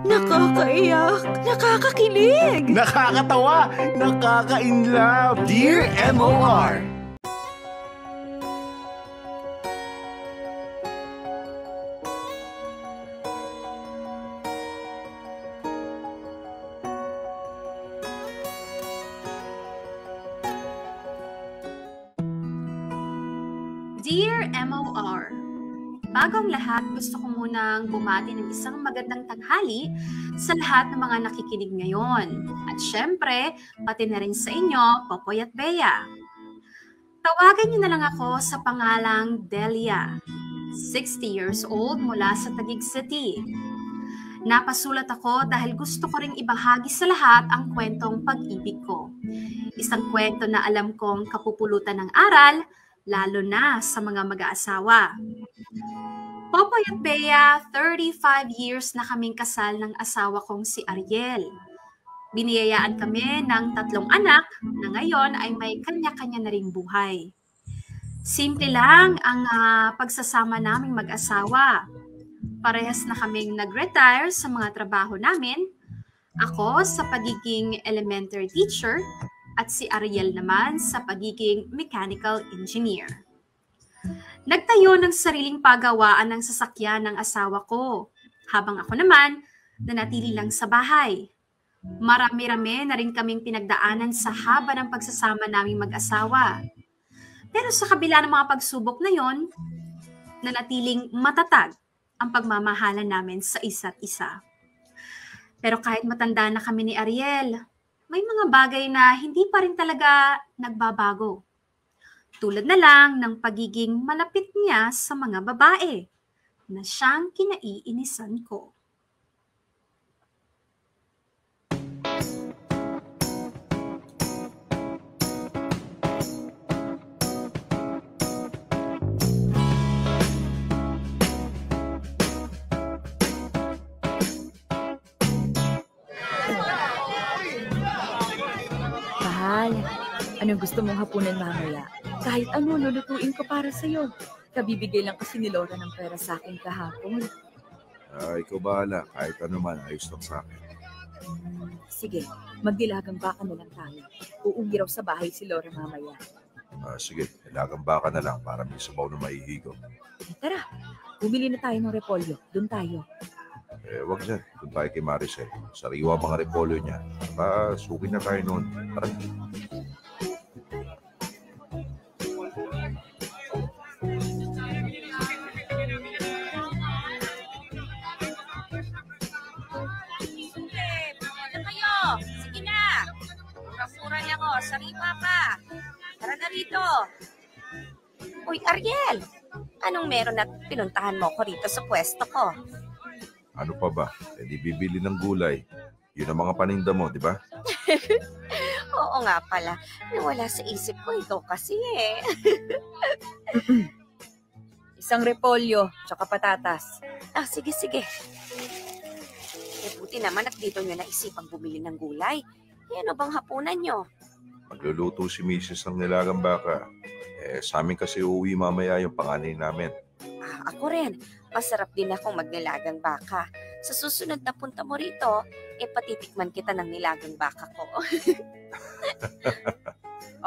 Nakakaiyak, nakakakilig, Nakakatawa, nakaka-inlove. Dear MOR. Dear MOR, bago ang lahat, gusto ko munang bumati ng isang magandang tanghali sa lahat ng mga nakikinig ngayon. At syempre, pati na rin sa inyo, Popoy at Bea. Tawagan niyo na lang ako sa pangalang Delia, 60 years old mula sa Taguig City. Napasulat ako dahil gusto ko ring ibahagi sa lahat ang kwentong pag-ibig ko. Isang kwento na alam kong kapupulutan ng aral, lalo na sa mga mag-aasawa. Popoy at Bea, 35 years na kaming kasal ng asawa kong si Ariel. Biniyayaan kami ng 3 anak na ngayon ay may kanya-kanya na ring buhay. Simple lang ang pagsasama naming mag-asawa. Parehas na kaming nag-retire sa mga trabaho namin. Ako sa pagiging elementary teacher at si Ariel naman sa pagiging mechanical engineer. Nagtayo ng sariling pagawaan ng sasakyan ng asawa ko, habang ako naman nanatili lang sa bahay. Marami-rami na rin kaming pinagdaanan sa haba ng pagsasama naming mag-asawa. Pero sa kabila ng mga pagsubok na yon, nanatiling matatag ang pagmamahalan namin sa isa't isa. Pero kahit matanda na kami ni Ariel, may mga bagay na hindi pa rin talaga nagbabago. Tulad na lang ng pagiging malapit niya sa mga babae na siyang kinaiinisan ko. Anong gusto mong hapunan mamaya? Kahit ano, lulutuin ko para sa'yo. Kabibigay lang kasi ni Laura ng pera sa akin kahapon. Ikaw bahala. Kahit ano man, ayos lang sa akin. Sige, magdilagang baka na lang tayo. Uuwi raw sa bahay si Laura mamaya. Sige, dilagang baka na lang para may sabaw na maihigo. Tara, bumili na tayo ng repolyo. Doon tayo. Wag dyan. Doon tayo kay Maricel. Sariwa mga repolyo niya. Sukin na tayo noon. Tara. Sariwa pa. Tara na rito. Uy, Ariel. Anong meron at pinuntahan mo ko rito sa pwesto ko? Ano pa ba? Di bibili ng gulay. Yun ang mga paninda mo, di ba? Oo nga pala. Nawala sa isip ko. Ikaw kasi eh. Isang repolyo, tsaka patatas. Sige. Buti naman at dito nyo naisipang bumili ng gulay. Ano bang hapunan nyo? Magluluto si Mrs. ng nilagang baka. Sa amin kasi uuwi mamaya yung panganay namin. Ako rin. Masarap din akong magnilagang baka. Sa susunod na punta mo rito, patitikman kita ng nilagang baka ko.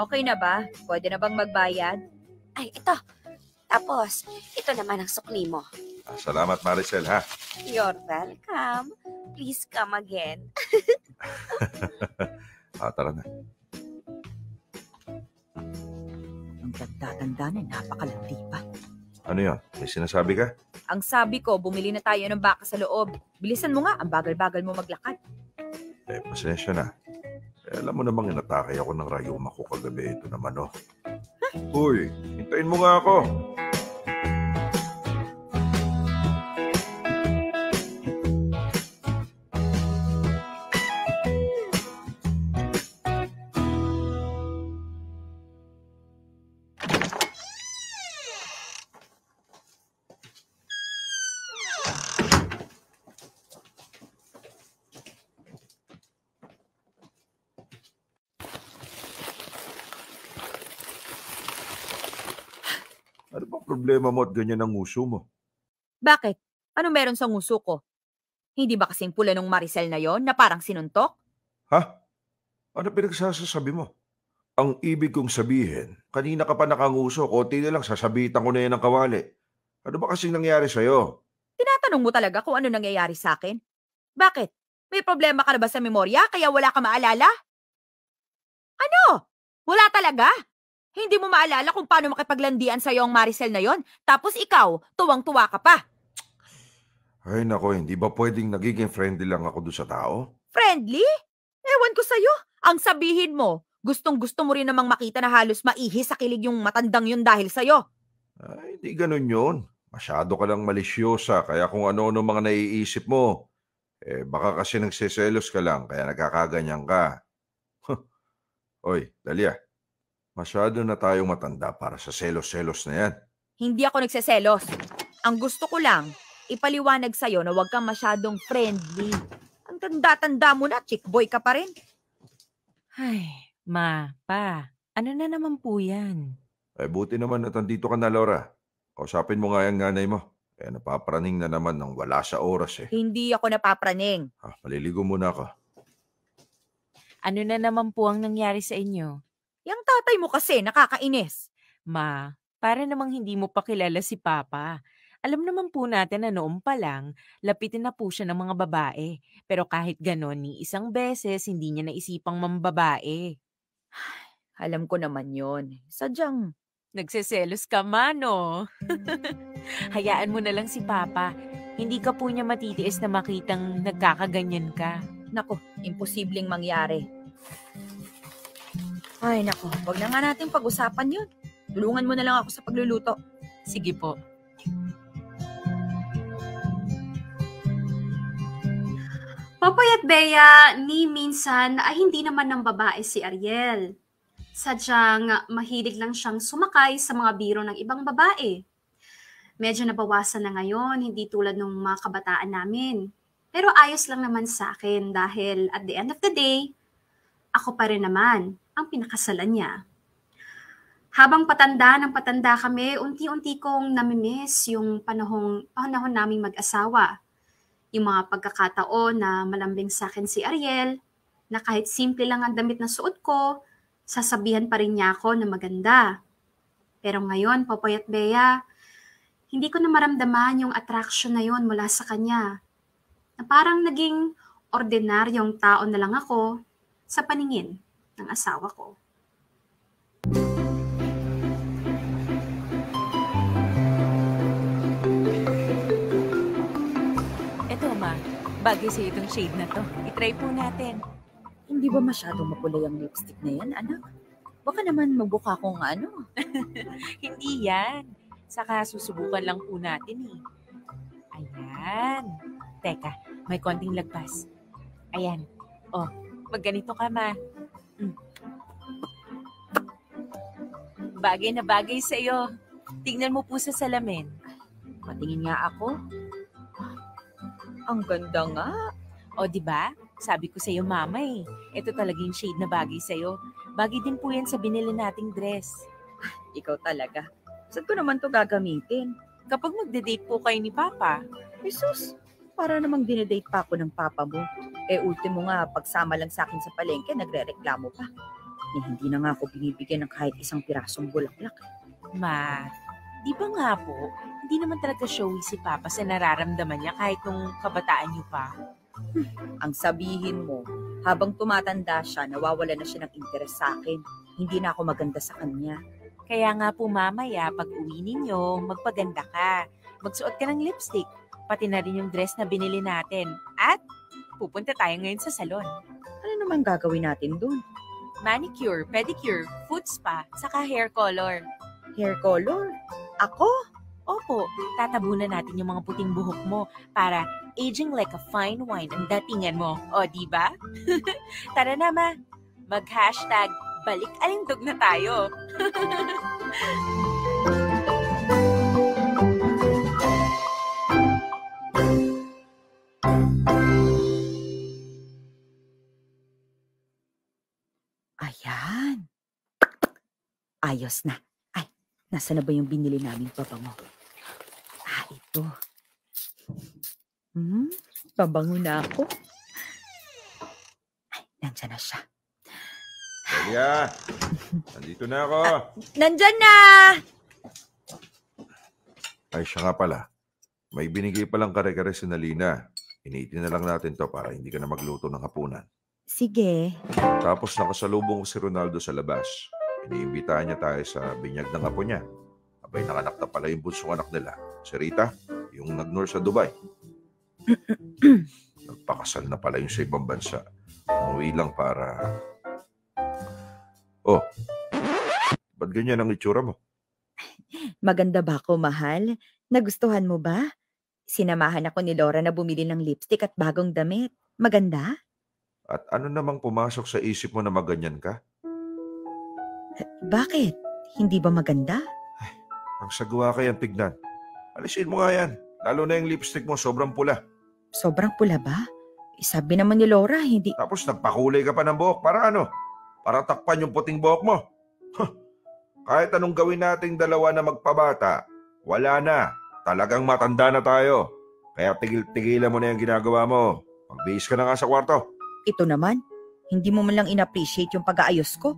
Okay na ba? Pwede na bang magbayad? Ay, ito. Tapos, ito naman ang sukli mo. Salamat, Maricel, ha? You're welcome. Please come again. Tara na. Ang tanda-tanda na, napakalandi pa. Ano yun? May sinasabi ka? Ang sabi ko, bumili na tayo ng baka sa loob. Bilisan mo nga, ang bagal-bagal mo maglakad. Pasensya na. Alam mo namang inatakay ako ng rayuma ko kagabi. Ito naman, oh. Uy, hintayin mo nga ako. Ano bang problema mo at ganyan ang uso mo? Bakit? Ano meron sa nguso ko? Hindi ba kasing pula nung Maricel na yon na parang sinuntok? Ha? Ano pinagsasasabi mo? Ang ibig kong sabihin, kanina ka pa nakanguso, konti na lang sasabitan ko na yan ng kawali. Ano ba kasing nangyari sa'yo? Tinatanong mo talaga kung ano nangyayari sa akin? Bakit? May problema ka na ba sa memorya kaya wala ka maalala? Ano? Wala talaga? Hindi mo maalala kung paano makipaglandian sa'yo ang Maricel na yon? Tapos ikaw, tuwang-tuwa ka pa. Ay nako, hindi ba pwedeng nagiging friendly lang ako doon sa tao? Friendly? Ewan ko sa'yo. Ang sabihin mo, gustong-gusto mo rin namang makita na halos maihi sa kilig yung matandang yun dahil sa'yo. Ay, hindi ganun yun. Masyado ka lang malisyosa, kaya kung ano-ano mga naiisip mo. Baka kasi nagseselos ka lang, kaya nagkakaganyan ka. Oy, Dalia, masyado na tayong matanda para sa selos-selos na yan. Hindi ako nagseselos. Ang gusto ko lang, ipaliwanag sa'yo na huwag kang masyadong friendly. Ang tanda-tanda mo na, chick boy ka pa rin. Ay, ma, pa, ano na naman po yan? Buti naman at nandito ka na, Laura. Kausapin mo nga yung nanay mo. Napapraning na naman ng wala sa oras eh. Hindi ako napapraning. Maliligo muna ako. Ano na naman po ang nangyari sa inyo? Yang tatay mo kasi, nakakainis. Ma, para namang hindi mo pa kilala si Papa. Alam naman po natin na noon pa lang, lapitin na po siya ng mga babae. Pero kahit ganon, ni isang beses, hindi niya naisipang mambabae. Alam ko naman yon. Sadyang, Nagseselos ka man, no? Hayaan mo na lang si Papa. Hindi ka po niya matitiis na makitang nagkakaganyan ka. nako, imposibleng mangyari. Ay, nako, wag na nga natin pag-usapan yun. Tulungan mo na lang ako sa pagluluto. Sige po. Popoy at Bea, ni minsan ay hindi naman ng babae si Ariel. Sadyang mahilig lang siyang sumakay sa mga biro ng ibang babae. Medyo nabawasan na ngayon, hindi tulad ng mga kabataan namin. Pero ayos lang naman sa akin dahil at the end of the day, ako pa rin naman ang pinakasalan niya. Habang patanda ng patanda kami, unti-unti kong namimiss yung panahon naming mag-asawa. Yung mga pagkakataon na malambing sa akin si Ariel, na kahit simple lang ang damit na suot ko, sasabihan pa rin niya ako na maganda. Pero ngayon, Popoy at Bea, hindi ko na maramdaman yung attraction na yon mula sa kanya. Na parang naging ordinaryong tao na lang ako sa paningin ng asawa ko. Eto, ma. Bagay sa itong shade na to. I-try po natin. Hindi ba masyadong mapulay ang lipstick na yan, anak? Baka naman magbuka kong ano. Hindi yan. Saka susubukan lang po natin eh. Ayan. Teka, may konting lagpas. Ayan. Oh, magganito ka, ma. Bagay na bagay sa'yo. Tingnan mo po sa salamin. Patingin nga ako. Ang ganda nga. O, di ba? Sabi ko sa'yo, mama eh. Ito talagang shade na bagay sa'yo. Bagay din po yan sa binili nating dress. Ikaw talaga. Saan ko naman to gagamitin? Kapag magde-date po kayo ni Papa, Jesus, para namang dinedate pa ako ng papa mo. Ultimo nga, pagsama lang sa akin sa palengke, nagre-reklamo pa. Hindi na nga ako binibigyan ng kahit isang pirasong bulaklak. ma, di ba nga po, hindi naman talaga showy si Papa sa nararamdaman niya kahit nung kabataan niyo pa. Ang sabihin mo, habang tumatanda siya, nawawala na siya ng interes sa akin. Hindi na ako maganda sa kanya. Kaya nga po mamaya, pag uwi ninyo, magpaganda ka. Magsuot ka ng lipstick, pati na rin yung dress na binili natin. At pupunta tayo ngayon sa salon. Ano naman gagawin natin dun? Manicure, pedicure, foot spa, saka hair color. Hair color? Ako? Opo, tatabunan natin yung mga puting buhok mo para aging like a fine wine ang datingan mo. O, di ba? Tara na, ma. Mag-hashtag balik-alindog na tayo. Ayan. Ayos na. Ay, nasa na ba yung binili naming pabango? Ito. Pabango na ako. Ay, nandyan na siya. Delia, nandito na ako. Nandyan na! Ay, siya nga pala. May binigay palang kare-kare si Nalina. Iniitin na lang natin to para hindi ka na magluto ng hapunan. Sige. Tapos nakasalubong ko si Ronaldo sa labas. Iniimbitahan niya tayo sa binyag ng apo niya. Abay, nanganak na pala yung bunsong anak nila. Si Rita, yung nag-nurse sa Dubai. Nagpakasal na pala yung sa ibang bansa. Umuwi lang para... Oh, ba't ganyan ang itsura mo? Maganda ba ako, mahal? Nagustuhan mo ba? Sinamahan ako ni Laura na bumili ng lipstick at bagong damit. Maganda? At ano namang pumasok sa isip mo na maganyan ka? Bakit? Hindi ba maganda? Ang sagwa ka yan, tignan. Alisin mo nga yan. Lalo na yung lipstick mo, sobrang pula. Sobrang pula ba? Sabi naman ni Laura, hindi... Tapos nagpakulay ka pa ng buhok. Para ano? Para takpan yung puting buhok mo. Huh. Kahit anong gawin nating dalawa na magpabata, wala na. Talagang matanda na tayo. Kaya tigil-tigilan mo na yung ginagawa mo. Magbihis ka na nga sa kwarto. Ito naman, hindi mo man lang in-appreciate yung pag-aayos ko.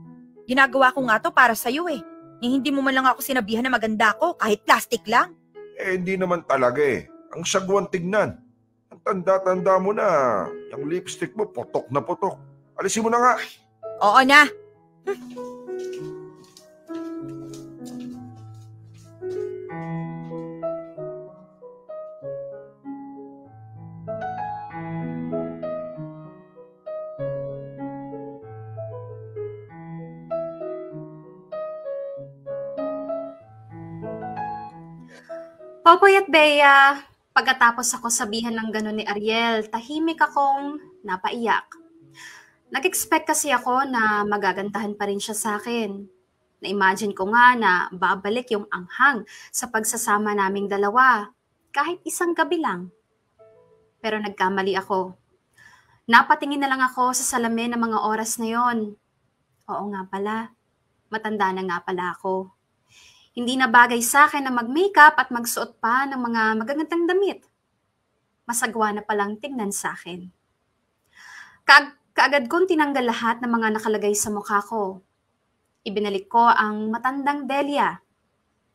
Ginagawa ko nga to para sa'yo eh. Hindi mo man lang ako sinabihan na maganda ako, kahit plastic lang. Hindi naman talaga eh. Ang sagwan tignan. Ang tanda-tanda mo na. Yung lipstick mo, putok na putok. Alisin mo na nga. Oo na. Popoy at Bea, pagkatapos ako sabihan ng gano'n ni Ariel, tahimik akong napaiyak. Nag-expect kasi ako na magagantahan pa rin siya sa akin. Na-imagine ko nga na babalik yung anghang sa pagsasama naming dalawa, kahit isang gabi lang. Pero nagkamali ako. Napatingin na lang ako sa salamin ng mga oras na yon. Oo nga pala, matanda na nga pala ako. Hindi na bagay sa akin na mag-makeup at magsuot pa ng mga magagandang damit. Masagwa na palang tignan sa akin. Kaagad kong tinanggal lahat ng mga nakalagay sa mukha ko. Ibinalik ko ang matandang Delia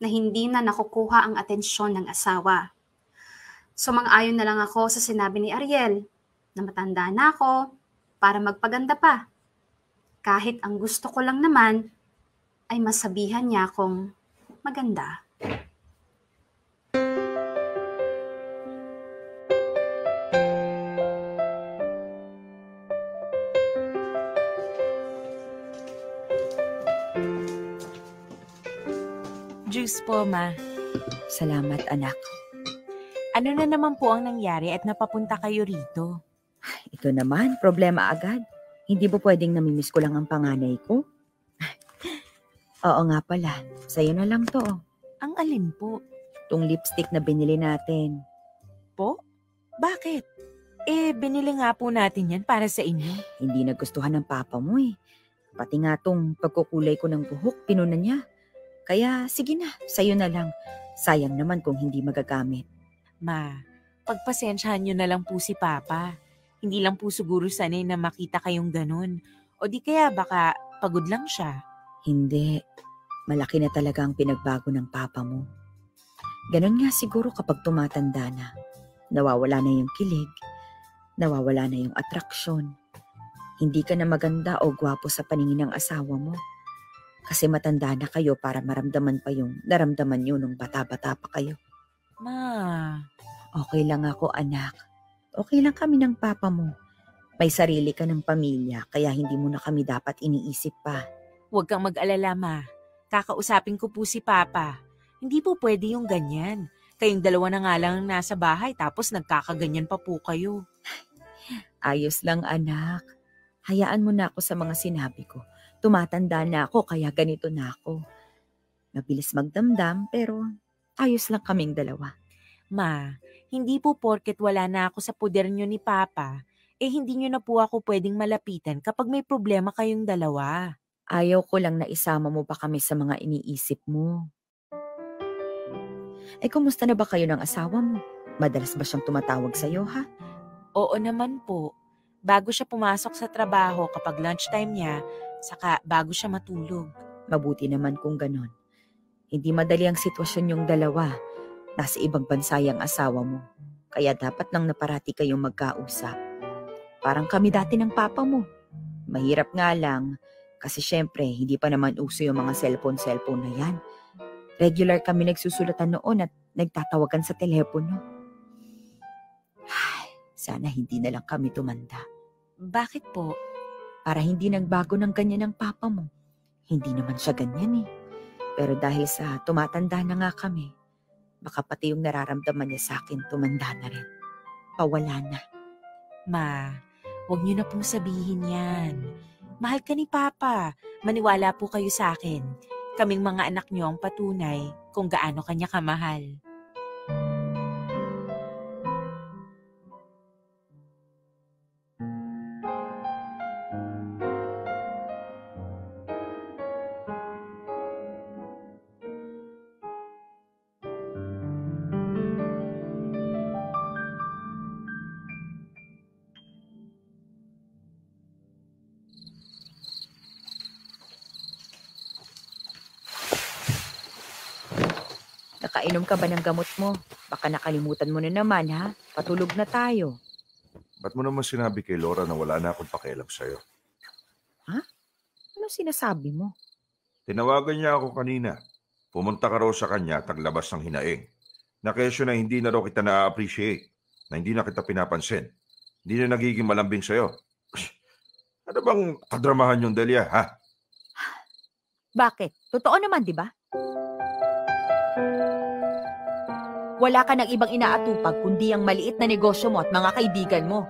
na hindi na nakukuha ang atensyon ng asawa. Sumang-ayon na lang ako sa sinabi ni Ariel na matanda na ako para magpaganda pa. Kahit ang gusto ko lang naman ay masabihan niya akong maganda. Juice po, ma. Salamat, anak. Ano na naman po ang nangyari at napapunta kayo rito? Ito naman, problema agad. Hindi ba pwedeng namimiss ko lang ang panganay ko? Oo nga pala, sa'yo na lang to. Ang alin po? Tong lipstick na binili natin. Po? Bakit? Binili nga po natin yan para sa inyo. Hindi nagustuhan ng papa mo eh. Pati nga tong pagkukulay ko ng buhok, pinuna niya. Kaya sige na, sa'yo na lang. Sayang naman kung hindi magagamit. Ma, pagpasensyahan nyo na lang po si Papa. Hindi lang po siguro sanay na makita kayong ganun. O di kaya baka pagod lang siya. Hindi. Malaki na talaga ang pinagbago ng papa mo. Ganon nga siguro kapag tumatanda na. Nawawala na yung kilig. Nawawala na yung atraksyon. Hindi ka na maganda o gwapo sa paningin ng asawa mo. Kasi matanda na kayo para maramdaman pa yung naramdaman nyo nung bata-bata pa kayo. Ma, Okay lang ako, anak. Okay lang kami ng papa mo. May sarili ka ng pamilya, kaya hindi mo na kami dapat iniisip pa. huwag kang mag-alala, ma. Kakausapin ko po si Papa. Hindi po pwede yung ganyan. Kayong dalawa na nga lang nasa bahay tapos nagkakaganyan pa po kayo. Ayos lang, anak. Hayaan mo na ako sa mga sinabi ko. Tumatanda na ako, kaya ganito na ako. Mabilis magdamdam, pero ayos lang kaming dalawa. Ma, hindi po porket wala na ako sa poder nyo ni Papa, hindi nyo na po ako pwedeng malapitan kapag may problema kayong dalawa. Ayaw ko lang na isama mo pa kami sa mga iniisip mo. Kumusta na ba kayo ng asawa mo? Madalas ba siyang tumatawag sa'yo, ha? Oo naman po. Bago siya pumasok sa trabaho kapag lunchtime niya, saka bago siya matulog. Mabuti naman kung ganon. Hindi madali ang sitwasyon yung dalawa. Nasa ibang bansa yung asawa mo. Kaya dapat nang naparati kayong magkausap. Parang kami dati ng papa mo. Mahirap nga lang kasi syempre hindi pa naman uso yung mga cellphone na yan. Regular kami nagsusulatan noon at nagtatawagan sa telepono. Ay, sana hindi na lang kami tumanda. Bakit po? Para hindi nagbago ng ganyan ang papa mo. Hindi naman siya ganyan eh. Pero dahil sa tumatanda na nga kami, baka pati yung nararamdaman niya sa akin tumanda na rin. Pawala na. Ma, huwag niyo na pong sabihin yan. Mahal ka ni Papa. Maniwala po kayo sa akin. Kaming mga anak niyo ang patunay kung gaano kanya kamahal. Nakainom ka ba ng gamot mo? Baka nakalimutan mo na naman ha? Patulog na tayo. Ba't mo naman sinabi kay Laura na wala na akong pakialam sa'yo? Ano sinasabi mo? Tinawagan niya ako kanina. Pumunta ka raw sa kanya at naglabas ng hinaing. Na kesyo na hindi na raw kita na-appreciate. Na hindi na kita pinapansin. Hindi na nagiging malambing sa'yo. Ano bang kadramahan yung Delia, ha? Bakit? Totoo naman, di ba? Wala ka ng ibang inaatupag kundi ang maliit na negosyo mo at mga kaibigan mo.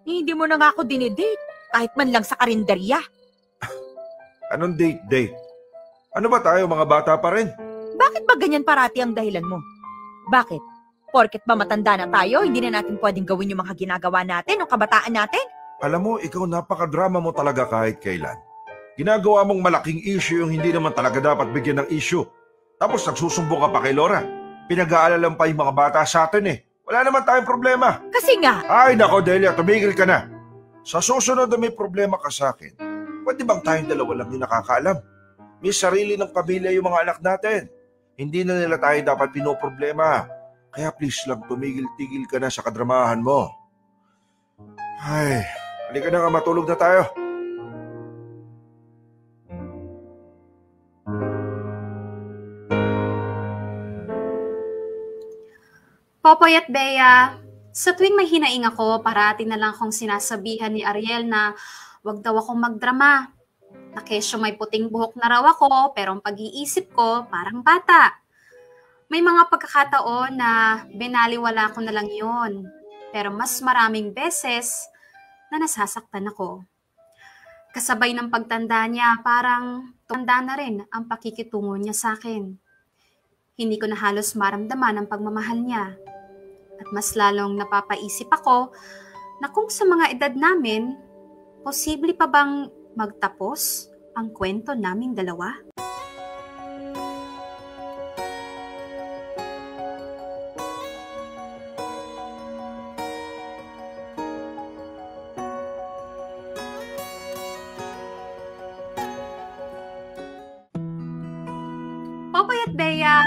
Hindi mo na nga ako dinidate, kahit man lang sa karinderya. Anong date? Ano ba tayo, mga bata pa rin? Bakit ba ganyan parati ang dahilan mo? Bakit? Porket ba matanda na tayo, hindi na natin pwedeng gawin yung mga ginagawa natin o kabataan natin? Alam mo, ikaw napakadrama mo talaga kahit kailan. Ginagawa mong malaking issue yung hindi naman talaga dapat bigyan ng issue. Tapos nagsusumbong ka pa kay Laura. Pinag-aalalan pa yung mga bata sa atin eh. Wala naman tayong problema. Kasi nga, Ay nako Delia, tumigil ka na. Sa susunod na may problema ka sa akin, pwede bang tayong dalawa lang yung nakakaalam? May sarili ng pamilya yung mga anak natin. Hindi na nila tayo dapat pinoproblema. Kaya please lang, tumigil-tigil ka na sa kadramahan mo. Ay, halika na nga, matulog na tayo. Popoy at Bea, sa tuwing may hinaing ako, parati na lang akong sinasabihan ni Ariel na wag daw akong magdrama. Na kesyo may puting buhok na raw ako, pero ang pag-iisip ko, parang bata. May mga pagkakataon na binaliwala ko na lang yon. Pero mas maraming beses na nasasaktan ako. Kasabay ng pagtanda niya, parang tanda na rin ang pakikitungo niya sa akin. Hindi ko na halos maramdaman ang pagmamahal niya. At mas lalong napapaisip ako na kung sa mga edad namin, posible pa bang magtapos ang kwento naming dalawa? Popoy at Bea,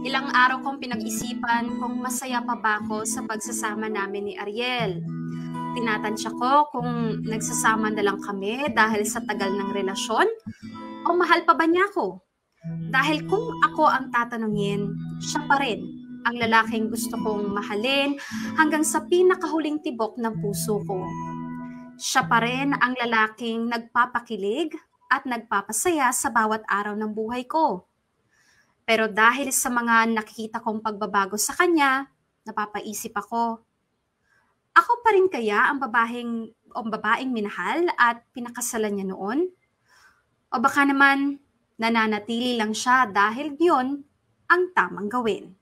ilang araw kong pinag-isipan kung masaya pa ba ako sa pagsasama namin ni Ariel. Tinatansya ko kung nagsasama na lang kami dahil sa tagal ng relasyon o mahal pa ba niya ako. Dahil kung ako ang tatanungin, siya pa rin ang lalaking gusto kong mahalin hanggang sa pinakahuling tibok ng puso ko. Siya pa rin ang lalaking nagpapakilig at nagpapasaya sa bawat araw ng buhay ko. Pero dahil sa mga nakikita kong pagbabago sa kanya, napapaisip ako, ako pa rin kaya ang babaeng minahal at pinakasalan niya noon? O baka naman nananatili lang siya dahil yun ang tamang gawin?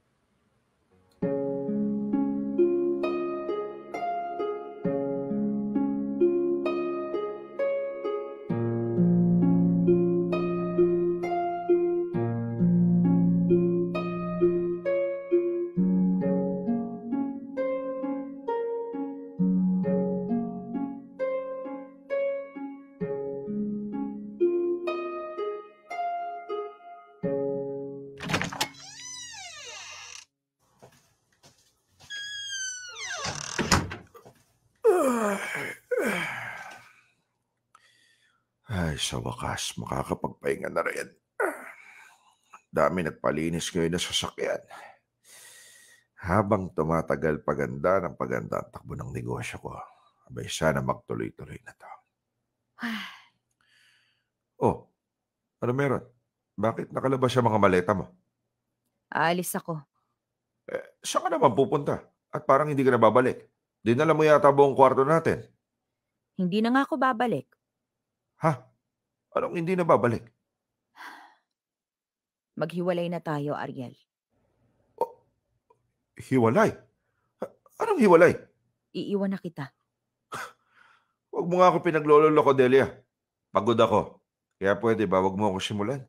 Ay, sa wakas, makakapagpahinga na rin. Dami nagpalinis ngayon na sasakyan. Habang tumatagal paganda ng paganda ang takbo ng negosyo ko, abay sana magtuloy-tuloy na to. Oh, ano meron? Bakit nakalabas yung mga maleta mo? Aalis ako. Saan ka naman pupunta? At parang hindi ka na babalik. Dinala mo yata buong kwarto natin. Hindi na nga ako babalik. Ha? Anong hindi na babalik? Maghiwalay na tayo, Ariel. Hiwalay? Anong hiwalay? Iiwan na kita. Huwag mo nga ako pinagloloko, Delia. Pagod ako. Kaya pwede ba, huwag mo ako simulan.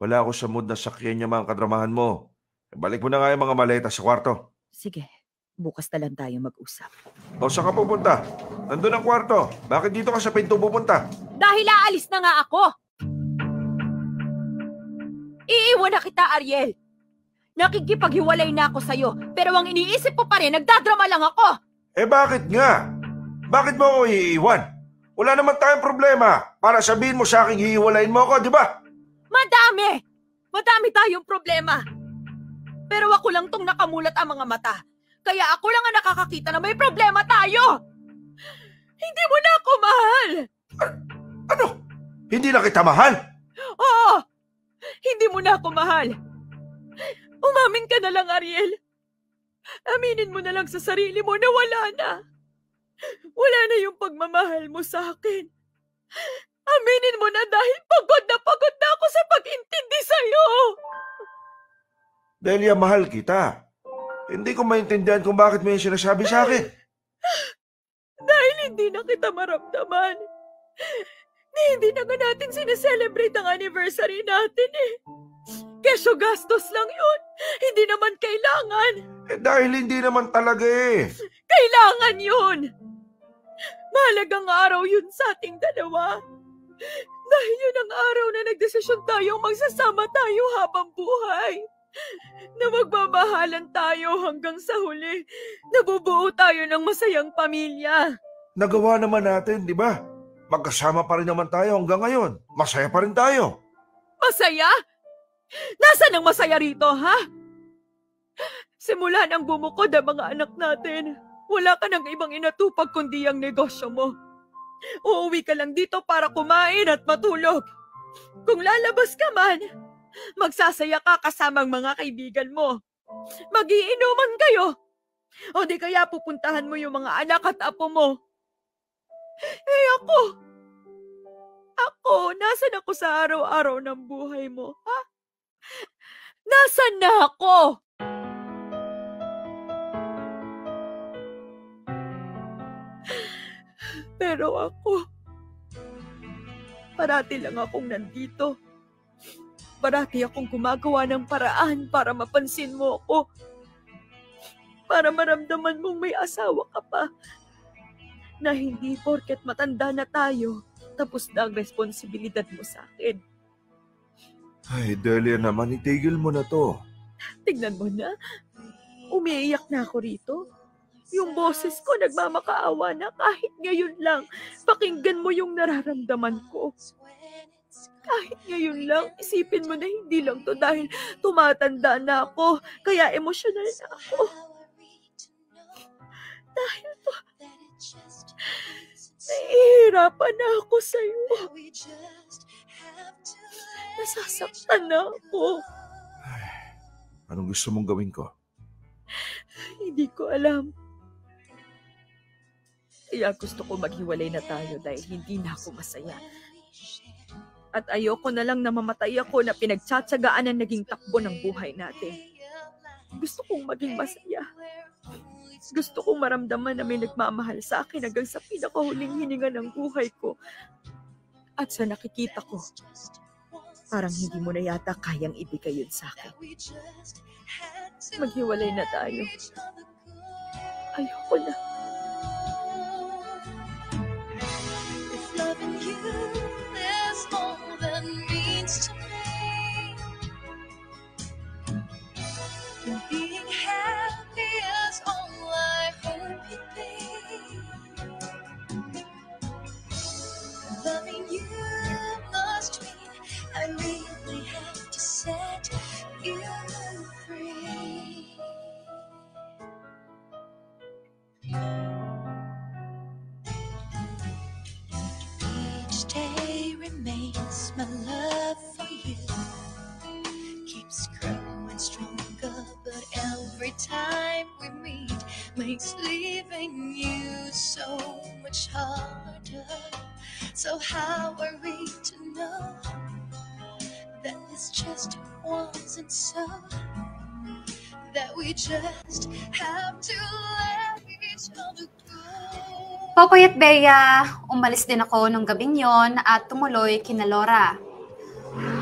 Wala ako sa mood na sakyan niya mga kadramahan mo. Balik mo na nga yung mga maleta sa kwarto. Sige, bukas na lang tayo mag-usap. O, saan ka pupunta? Nandun ang kwarto. Bakit dito ka sa pinto pupunta? Dahil aalis na nga ako! Iiwan na kita, Ariel! Nakikipaghiwalay na ako sa'yo, pero ang iniisip mo pa rin, nagdadrama lang ako! Eh bakit nga? Bakit mo ako iiwan? Wala naman tayong problema para sabihin mo sa akin hihiwalayin mo ako, di ba? Madami! Madami tayong problema! Pero ako lang tong nakamulat ang mga mata. Kaya ako lang ang nakakakita na may problema tayo! Hindi mo na ako mahal! Ano? Hindi na kita mahal? Oo! Hindi mo na ako mahal! Umamin ka na lang, Ariel. Aminin mo na lang sa sarili mo na wala na. Wala na yung pagmamahal mo sa akin. Aminin mo na dahil pagod na ako sa pag-intindi sa'yo. Delia, mahal kita. Hindi ko maintindihan kung bakit mo yung sinasabi sa akin. Dahil hindi na kita maramdaman. Hindi na nga natin sineselebrate ang anniversary natin eh. Kesyo gastos lang yun. Hindi naman kailangan. Eh dahil hindi naman talaga eh. Kailangan yun. Mahalagang araw yun sa ating dalawa. Dahil yun ang araw na nagdesisyon tayong magsasama tayo habang buhay. Na magbabahalan tayo hanggang sa huli. Nabubuo tayo ng masayang pamilya. Nagawa naman natin, di ba? Magkasama pa rin naman tayo hanggang ngayon. Masaya pa rin tayo. Masaya? Nasaan ang masaya rito, ha? Simula nang bumukod ang mga anak natin, wala ka nang ibang inatupag kundi ang negosyo mo. Uuwi ka lang dito para kumain at matulog. Kung lalabas ka man, magsasaya ka kasamang mga kaibigan mo. Magiinuman kayo. O di kaya pupuntahan mo yung mga anak at apo mo. Eh ako, nasan ako sa araw-araw ng buhay mo, ha? Nasaan na ako? Pero ako, parati lang akong nandito. Parati akong gumagawa ng paraan para mapansin mo ako. Para maramdaman mong may asawa ka pa. Na hindi porket matanda na tayo, tapos na ang responsibilidad mo sa akin. Ay, Delia naman, itigil mo na to. Tignan mo na, umiiyak na ako rito. Yung boses ko nagmamakaawa na kahit ngayon lang. Pakinggan mo yung nararamdaman ko. Kahit ngayon lang, isipin mo na hindi lang to dahil tumatanda na ako. Kaya emosyonal na ako. Dahil to, nahihirapan na ako sa'yo. Nasasaktan na ako. Anong gusto mong gawin ko? Hindi ko alam. Kaya gusto ko maghiwalay na tayo dahil hindi na ako masaya. At ayoko na lang na mamatay ako na pinagtsatsagaan ang naging takbo ng buhay natin. Gusto kong maging masaya. Gusto kong maramdaman na may nagmamahal sa akin hanggang sa pinakahuling hininga ng buhay ko. At sa nakikita ko, parang hindi mo na yata kayang ibigay yun sa akin. Maghiwalay na tayo. Ayoko na. If loving you is all that means to me, and being happy is all I hope you'd be. Loving you makes leaving you so much harder. So how are we to know that this just wasn't so? That we just have to let each other go. Popoy at Bea, umalis din ako nung gabing yon at tumuloy kina Laura.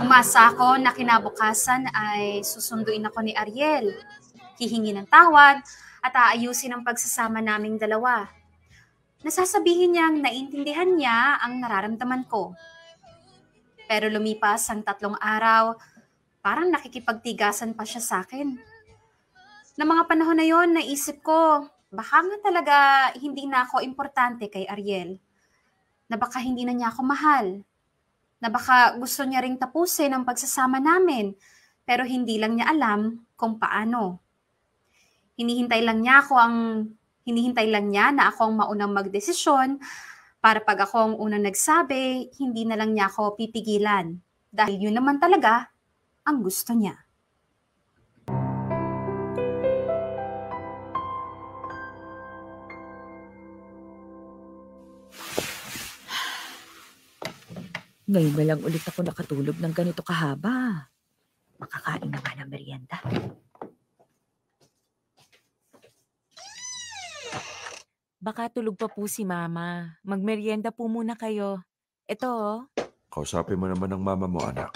Umasa ako na kinabukasan ay susunduin ako ni Ariel. Hihingi ng tawad at aayusin ang pagsasama naming dalawa. Nasasabihin niyang naiintindihan niya ang nararamdaman ko. Pero lumipas ang 3 araw, parang nakikipagtigasan pa siya sa akin. Na mga panahon na yon, naisip ko, baka nga talaga hindi na ako importante kay Ariel. Na baka hindi na niya ako mahal. Na baka gusto niya ring tapusin ang pagsasama namin, pero hindi lang niya alam kung paano. Hinihintay lang niya na ako ang maunang magdesisyon para pag ako ang unang nagsabi, hindi na lang niya ako pipigilan. Dahil yun naman talaga ang gusto niya. Ngayon na lang ulit ako nakatulog ng ganito kahaba. Makakain na nga ng merienda. Baka tulog pa po si Mama. Magmerienda po muna kayo. Ito, oh. Kausapin mo naman ng mama mo, anak.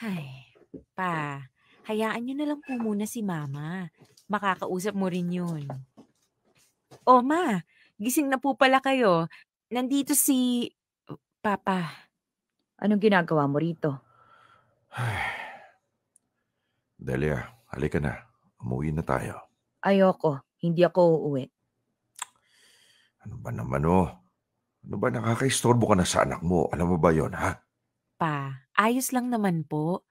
Ay, pa, hayaan nyo na lang po muna si Mama. Makakausap mo rin yun. Oh, Ma, gising na po pala kayo. Nandito si Papa. Anong ginagawa mo rito? Delia, halika na. Umuwi na tayo. Ayoko. Hindi ako uuwi. Ano ba naman, oh? Ano ba, nakakaistorbo ka na sa anak mo? Alam mo ba yon, ha? Pa, ayos lang naman po.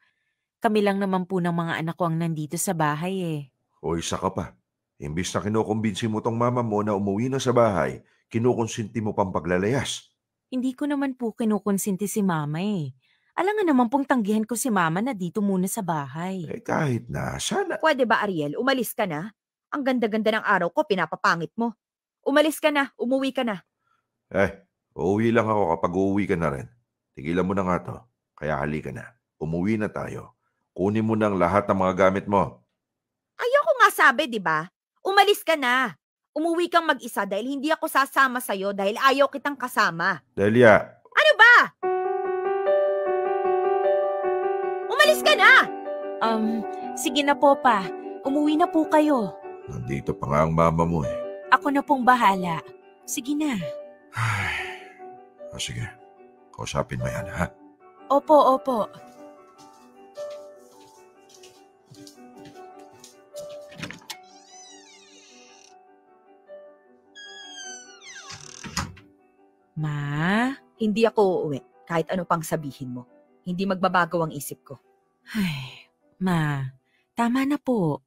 Kami lang naman po ng mga anak ko ang nandito sa bahay eh. O isa ka pa. Imbis na kinukumbinsi mo tong mama mo na umuwi na sa bahay, kinukonsinti mo pang paglalayas. Hindi ko naman po kinukonsinti si Mama eh. Alam nga naman pong tanggihan ko si Mama na dito muna sa bahay. Eh kahit na, sana... Pwede ba, Ariel? Umalis ka na? Ang ganda-ganda ng araw ko, pinapapangit mo. Umalis ka na. Umuwi ka na. Uuwi lang ako kapag uuwi ka na rin. Tigilan mo na nga to. Kaya halika na. Umuwi na tayo. Kunin mo ng lahat ng mga gamit mo. Ayoko nga sabi, di ba? Umalis ka na. Umuwi kang mag-isa dahil hindi ako sasama sa'yo dahil ayaw kitang kasama. Delia! Ano ba? Umalis ka na! Sige na po pa. Umuwi na po kayo. Nandito pa nga ang mama mo eh. Ako na pong bahala. Sige na. Sige. Kausapin mo yan, ha? Opo, opo. Ma? Hindi ako uuwi. Kahit ano pang sabihin mo. Hindi magbabago ang isip ko. Ay, Ma, tama na po.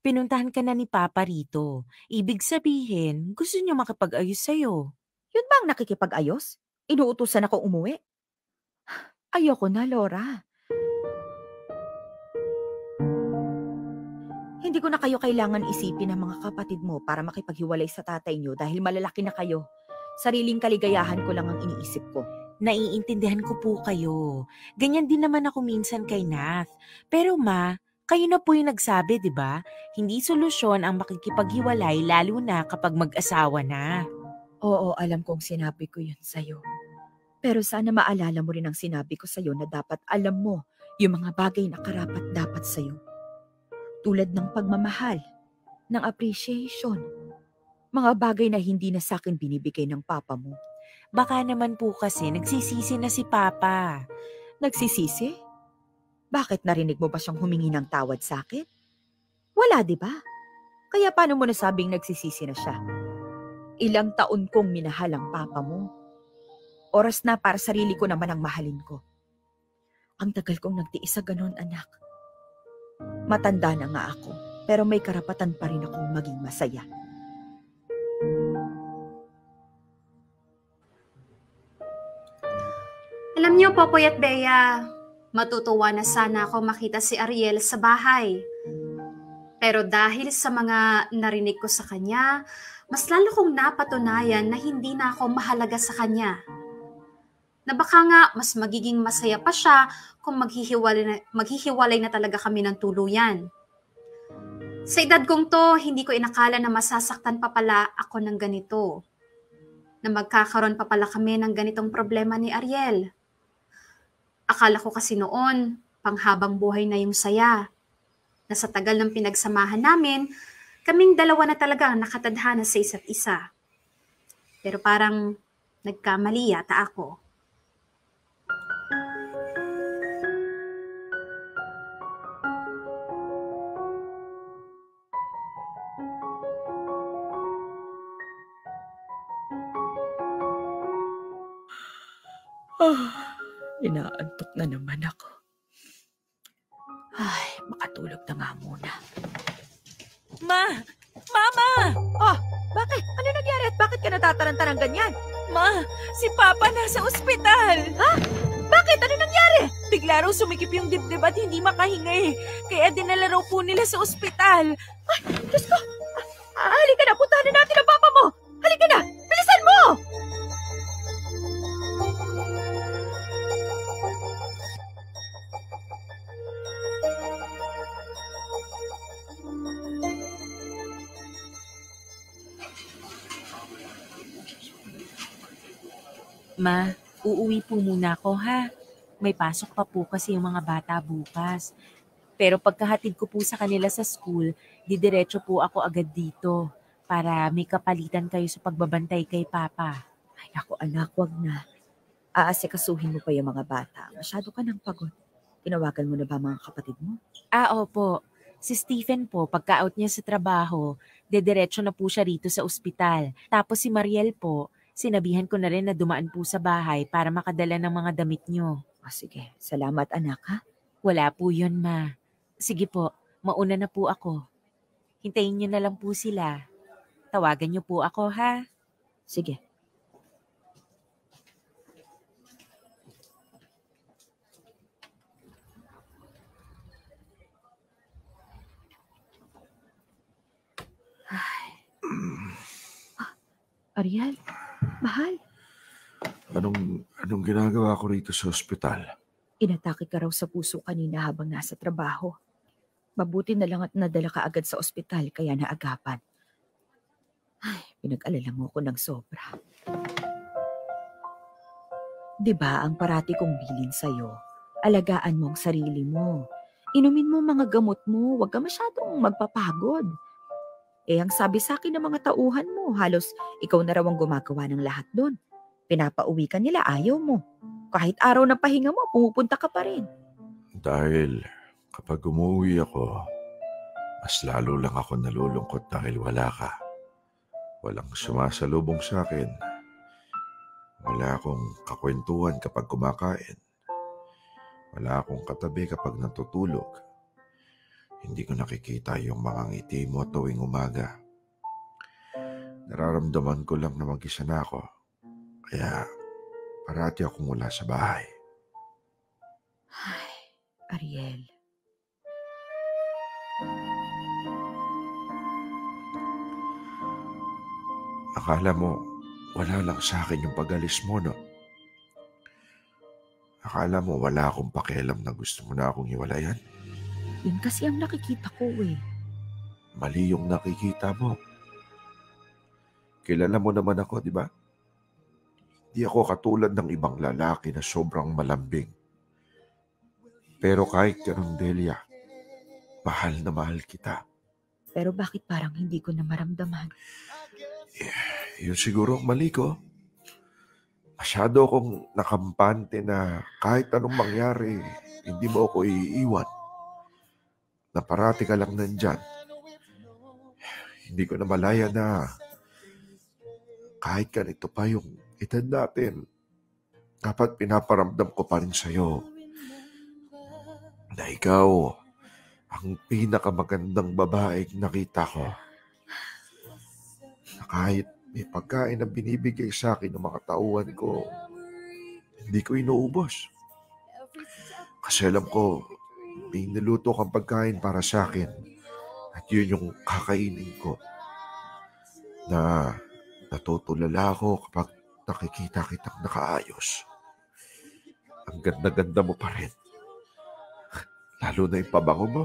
Pinuntahan ka na ni Papa rito. Ibig sabihin, gusto niya makipag-ayos sa'yo. Yun ba ang nakikipag-ayos? Inuutusan ako umuwi? Ayoko na, Laura. Hindi ko na kayo kailangan isipin ng mga kapatid mo para makipaghiwalay sa tatay niyo dahil malalaki na kayo. Sariling kaligayahan ko lang ang iniisip ko. Naiintindihan ko po kayo. Ganyan din naman ako minsan kay Nath. Pero Ma, kayo na po yung nagsabi, di ba? Hindi solusyon ang makikipaghiwalay lalo na kapag mag-asawa na. Oo, alam kong sinabi ko yun sa'yo. Pero sana maalala mo rin ang sinabi ko sa'yo na dapat alam mo yung mga bagay na karapat dapat sa'yo. Tulad ng pagmamahal, ng appreciation, mga bagay na hindi na sa'kin binibigay ng papa mo. Baka naman po kasi nagsisisi na si Papa. Nagsisisi? Bakit narinig mo ba siyang humingi ng tawad sa akin? Wala, di ba? Kaya paano mo nasabing nagsisisi na siya? Ilang taon kong minahal ang papa mo. Oras na para sarili ko naman ang mahalin ko. Ang tagal kong nagtiis sa ganon, anak. Matanda na nga ako, pero may karapatan pa rin akong maging masaya. Alam niyo, Popoy at Bea, matutuwa na sana ako makita si Ariel sa bahay. Pero dahil sa mga narinig ko sa kanya, mas lalo kong napatunayan na hindi na ako mahalaga sa kanya. Na baka nga mas magiging masaya pa siya kung maghihiwalay na talaga kami ng tuluyan. Sa edad kong to, hindi ko inakala na masasaktan pa pala ako ng ganito. Na magkakaroon pa pala kami ng ganitong problema ni Ariel. Akala ko kasi noon, panghabang buhay na yung saya. Na sa tagal ng pinagsamahan namin, kaming dalawa na talaga ang nakatadhana sa isa't isa. Pero parang nagkamali yata ako. Inaantok na naman ako. Ay, makatulog na nga muna. Ma! Mama! Oh, bakit? Ano nangyari at bakit ka natataranta ng ganyan? Ma! Si Papa nasa ospital! Ha? Bakit? Ano nangyari? Bigla raw sumikip yung dibdib at hindi makahinga eh. Kaya dinala raw po nila sa ospital. Ay, Diyos ko! Halika na, puntahan na natin ang papa mo! Halika na! Bilisan mo! Ma, uuwi po muna ako ha. May pasok pa po kasi yung mga bata bukas. Pero pagkahatid ko po sa kanila sa school, didiretso po ako agad dito para may kapalitan kayo sa pagbabantay kay Papa. Ay, naku anak, wag na. Aasikasuhin mo pa yung mga bata. Masyado ka nang pagod. Tinawagan mo na ba mga kapatid mo? Opo. Si Stephen po, pagka-out niya sa trabaho, didiretso na po siya rito sa ospital. Tapos si Mariel po, sinabihan ko na rin na dumaan po sa bahay para makadala ng mga damit niyo. Sige, salamat anak ha. Wala po yun, Ma. Sige po, mauna na po ako. Hintayin niyo na lang po sila. Tawagan niyo po ako, ha? Sige. Ariel, mahal. Anong ginagawa ko rito sa ospital? Inatake ka raw sa puso kanina habang nasa trabaho. Mabuti na lang at nadala ka agad sa ospital kaya naagapan. Ay, pinag-alala mo ko ng sobra. Diba ang parati kong bilin sa'yo? Alagaan mo ang sarili mo. Inumin mo mga gamot mo, huwag ka masyadong magpapagod. Ang sabi sa akin ng mga tauhan mo, halos ikaw na raw ang gumagawa ng lahat doon. Pinapauwi ka nila, ayaw mo. Kahit araw ng pahinga mo, pumupunta ka pa rin. Dahil kapag umuwi ako, mas lalo lang ako nalulungkot dahil wala ka. Walang sumasalubong sa akin. Wala akong kakwentuhan kapag kumakain. Wala akong katabi kapag natutulog. Hindi ko nakikita yung mga ngiti mo tuwing umaga. Nararamdaman ko lang na mag-isa na ako. Kaya parati akong wala sa bahay. Ay, Ariel. Akala mo, wala lang sa akin yung pag-alis mo, no? Akala mo, wala akong pakialam na gusto mo na akong hiwalayan? Yun kasi ang nakikita ko eh. Mali yung nakikita mo. Kilala mo naman ako, di ba? Di ako katulad ng ibang lalaki na sobrang malambing. Pero kahit ganun, Delia, mahal na mahal kita. Pero bakit parang hindi ko na maramdaman? Yun siguro ang mali ko. Masyado akong nakampante na kahit anong mangyari, hindi mo ako iiwan. Na parati ka lang nandyan. Hindi ko na malaya na kahit ganito pa yung edad natin, dapat pinaparamdam ko pa rin sa'yo na ikaw ang pinakamagandang babaeng nakita ko. Na kahit may pagkain na binibigay sa akin ng mga tauhan ko, hindi ko inuubos. Kasi alam ko, may niluto kang pagkain para sa akin at yun yung kakainin ko. na natutulala ako kapag nakikita kitang nakaayos. Ang ganda-ganda mo pa rin. Lalo na yung pabango mo.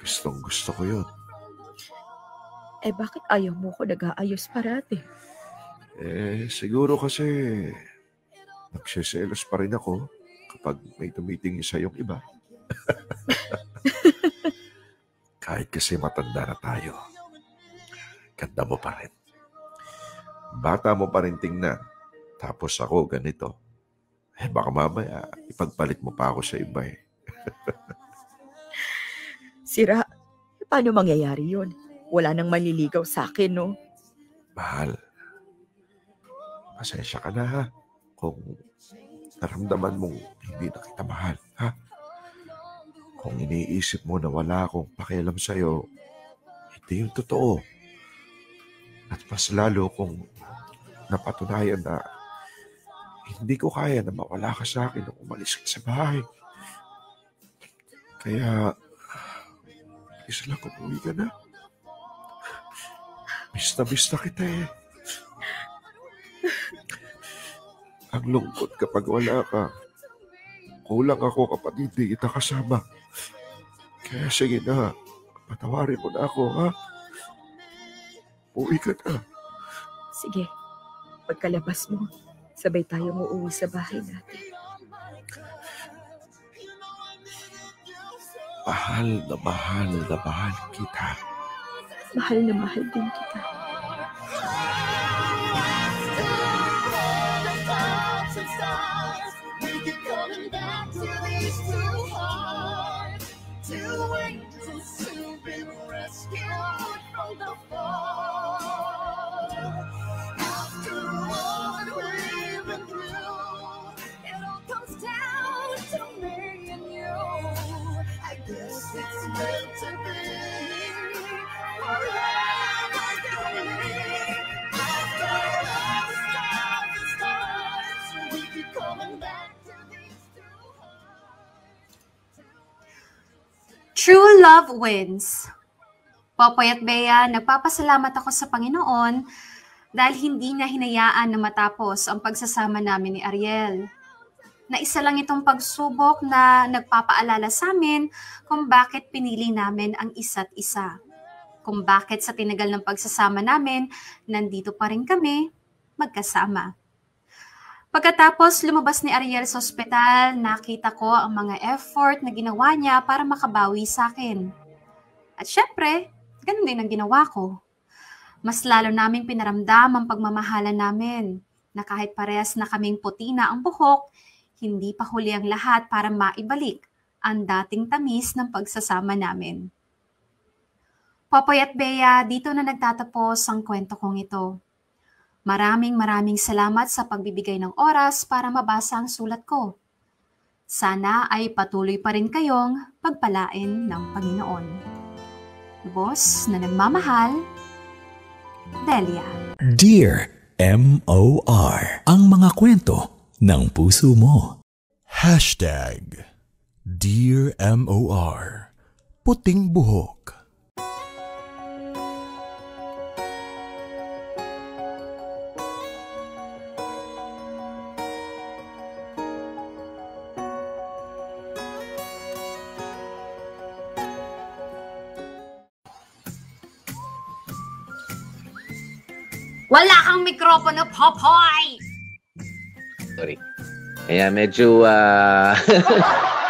Gustong-gusto ko yun. Bakit ayaw mo ko nag-aayos parati? Siguro kasi nagsiselos pa rin ako kapag may tumitingin sa yung iba. Kahit kasi matanda na tayo, ganda mo pa rin. Bata mo pa rin tingnan. Tapos ako ganito. Baka mamaya ipagpalit mo pa ako sa iba eh. Sira, paano mangyayari yun? Wala nang maliligaw sa akin, no? Mahal, pasensya ka na ha. Kung naramdaman mong hindi na kita mahal, ha? Kung iniisip mo na wala akong pakialam sa'yo, hindi yung totoo. At mas lalo kung napatunayan na hindi ko kaya na mawala ka sa akin nung umalis ka sa bahay. Kaya, please lang umuwi ka na. Miss na kita eh. Ang lungkot kapag wala ka. Kulang ako kapag hindi kita kasama. Kaya sige na, patawarin mo na ako, ha? Uwi ka na. Sige, pagkalabas mo, sabay tayong uuwi sa bahay natin. Mahal na mahal kita. Mahal na mahal din kita. True love wins. Popoy at Bea, nagpapasalamat ako sa Panginoon dahil hindi niya hinayaan na matapos ang pagsasama namin ni Ariel. Na isa lang itong pagsubok na nagpapaalala sa amin kung bakit pinili namin ang isa't isa. Kung bakit sa tinagal ng pagsasama namin, nandito pa rin kami magkasama. Pagkatapos lumabas ni Ariel sa ospital, nakita ko ang mga effort na ginawa niya para makabawi sa akin. At syempre, ganun din ang ginawa ko. Mas lalo naming pinaramdam ang pagmamahalan namin, na kahit parehas na kaming puti na ang buhok, hindi pa huli ang lahat para maibalik ang dating tamis ng pagsasama namin. Popoy at Bea, dito na nagtatapos ang kwento kong ito. Maraming salamat sa pagbibigay ng oras para mabasa ang sulat ko. Sana ay patuloy pa rin kayong pagpalain ng Panginoon. Boss na nagmamahal, Delia. Dear M.O.R. Ang mga kwento ng puso mo. #Dear M.O.R. Puting buhok. Wala kang mikropono, Popoy! Sorry. Kaya medyo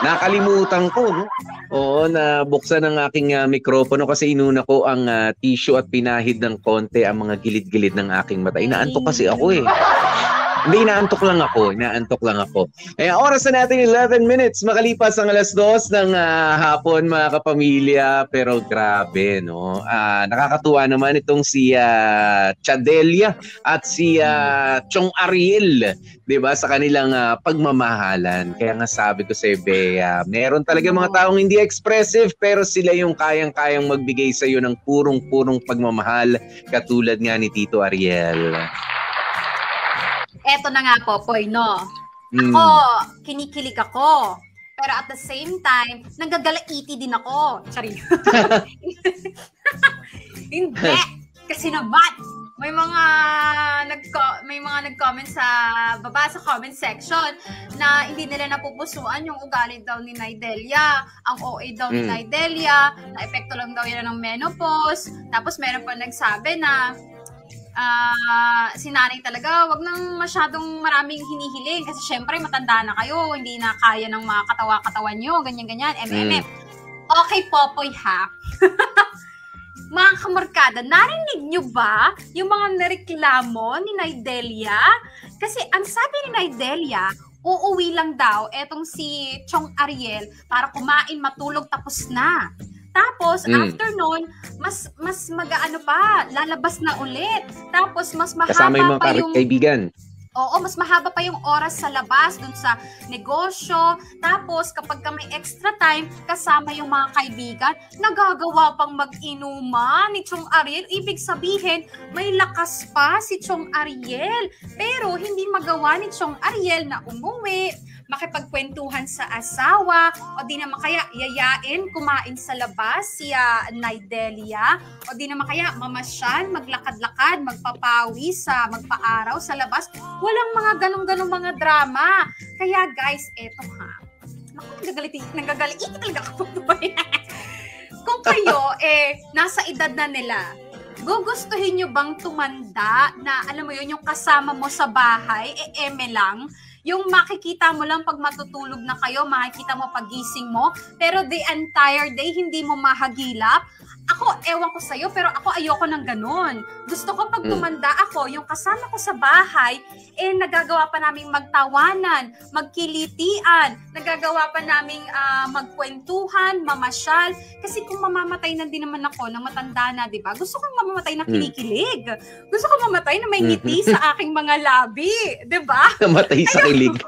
nakalimutan ko, no? Oo, nabuksan ang aking mikropono kasi inuna ko ang tissue at pinahid ng konti ang mga gilid-gilid ng aking mata. Inaantok kasi ako eh. Hindi, inaantok lang ako. Kaya oras na natin 11 minutes makalipas ang 2:00 ng hapon, mga kapamilya. Pero grabe, no? Nakakatuwa naman itong si Chadelia at si Chong Ariel, 'di ba, sa kanilang pagmamahalan. Kaya nga sabi ko sa Bea, meron talaga mga taong hindi expressive pero sila yung kayang-kayang magbigay sa iyo ng purong-purong pagmamahal katulad nga ni Tito Ariel. Eto na nga, Popoy, no? Ako, kinikilig ako. Pero at the same time, nagagalaiti din ako. Sorry. Hindi. kasi naman, may mga nag-comment sa baba sa comment section na hindi nila napupusuan yung ugali daw ni Nidelia. Ang OA daw ni Nidelia, na epekto lang daw yan ng menopause. Tapos meron pa nagsabi na si nanay talaga, wag nang masyadong maraming hinihiling kasi syempre matanda na kayo, hindi na kaya ng mga katawa-katawan nyo, ganyan-ganyan, MMM. Okay, Popoy, ha? Mga kamarkada, narinig nyo ba yung mga nareklamo ni Nidelia? Kasi ang sabi ni Nidelia, uuwi lang daw etong si Chong Ariel para kumain, matulog, tapos na. Tapos, after nun, mas mag-ano pa, lalabas na ulit. Tapos, mas mahaba kasama yung mga pa yung... kaibigan. Oo, mas mahaba pa yung oras sa labas, dun sa negosyo. Tapos, kapag ka may extra time, kasama yung mga kaibigan, nagagawa pang mag-inuman ni Chong Ariel. Ibig sabihin, may lakas pa si Chong Ariel. Pero, hindi magawa ni Chong Ariel na umuwi, makipagkwentuhan sa asawa, o di naman kaya yayain, kumain sa labas si Nidelia, o di naman kaya mamasyal, maglakad-lakad, magpapawis, magpaaraw sa labas. Walang mga ganong-ganong mga drama. Kaya guys, eto ha. Naku, nagagalit talaga ako. Kung kayo, nasa edad na nila, gugustuhin nyo bang tumanda na, alam mo yun, yung kasama mo sa bahay, eme lang, yung makikita mo lang pag matutulog na kayo, makikita mo pagising mo, pero the entire day, hindi mo mahagilap. Ako, ewan ko sa'yo, pero ako ayoko ng ganun. Gusto ko pag tumanda ako, yung kasama ko sa bahay, nagagawa pa naming magtawanan, magkilitian, nagagawa pa naming magkwentuhan, mamasyal. Kasi kung mamamatay na din naman ako ng matanda na, di ba? Gusto kong mamamatay na kinikilig. Gusto ko mamatay na may ngiti sa aking mga labi, di ba? Namatay sa kilig.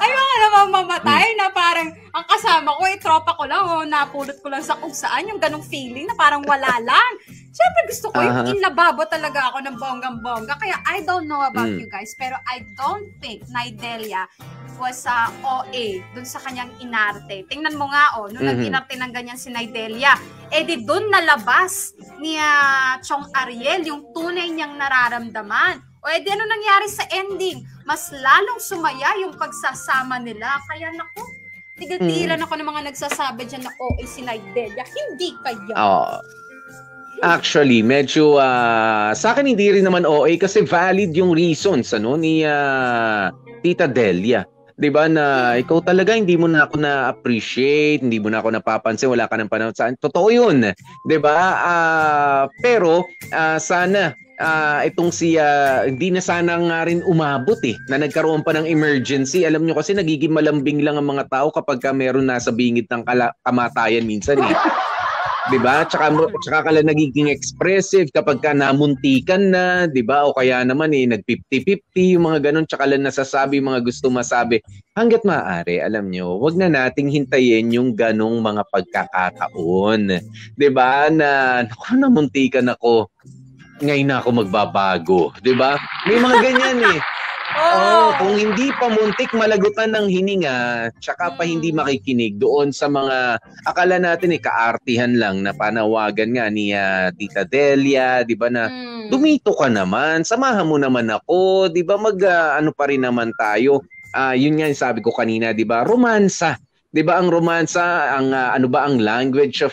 Ayoko naman mamatay na parang ang kasama ko, tropa ko lang, napulot ko lang sa kung saan, yung ganong feeling na parang wala lang. Siyempre gusto ko yung inlababo talaga ako ng bonggang-bongga. Kaya I don't know about you guys, pero I don't think Nidelia was OA dun sa kanyang inarte. Tingnan mo nga, nung nag-inarte ng ganyan si Nidelia, di dun nalabas ni Chong Ariel yung tunay niyang nararamdaman. O di ano nangyari sa ending? Mas lalong sumaya yung pagsasama nila. Kaya naku, tigil-tigilan ako ng mga nagsasabi dyan na OA si Nidelia. Hindi kaya. Actually, medyo sa akin hindi rin naman OA kasi valid yung reasons ni Tita Delia. 'Di ba na ikaw talaga hindi mo na ako na-appreciate, hindi mo na ako napapansin, wala ka ng panahon sa akin. Totoo 'yun, 'di ba? Pero sana itong hindi na sana nga rin umabot na nagkaroon pa ng emergency. Alam nyo kasi nagiging malambing lang ang mga tao kapag meron nasa bingit ng kamatayan minsan. Diba? Tsaka ka lang nagiging expressive kapag ka namuntikan na, diba? O kaya naman nag-50-50 yung mga ganun, tsaka lang nasasabi yung mga gusto masabi. Hanggat maaari, alam nyo, wag na nating hintayin yung ganong mga pagkakataon. Diba? Na, naku, namuntikan ako. Ngayon na ako magbabago. Diba? May mga ganyan kung hindi pa muntik malagutan ng hininga, tsaka pa hindi makikinig doon sa mga akala natin kaartihan lang na panawagan nga ni Tita Delia, 'di ba na dumito ka naman, samahan mo naman ako, 'di ba ano pa rin naman tayo. Yun nga yung sabi ko kanina, 'di ba? Romansa. 'Di ba ang romansa, ang ano ba ang language of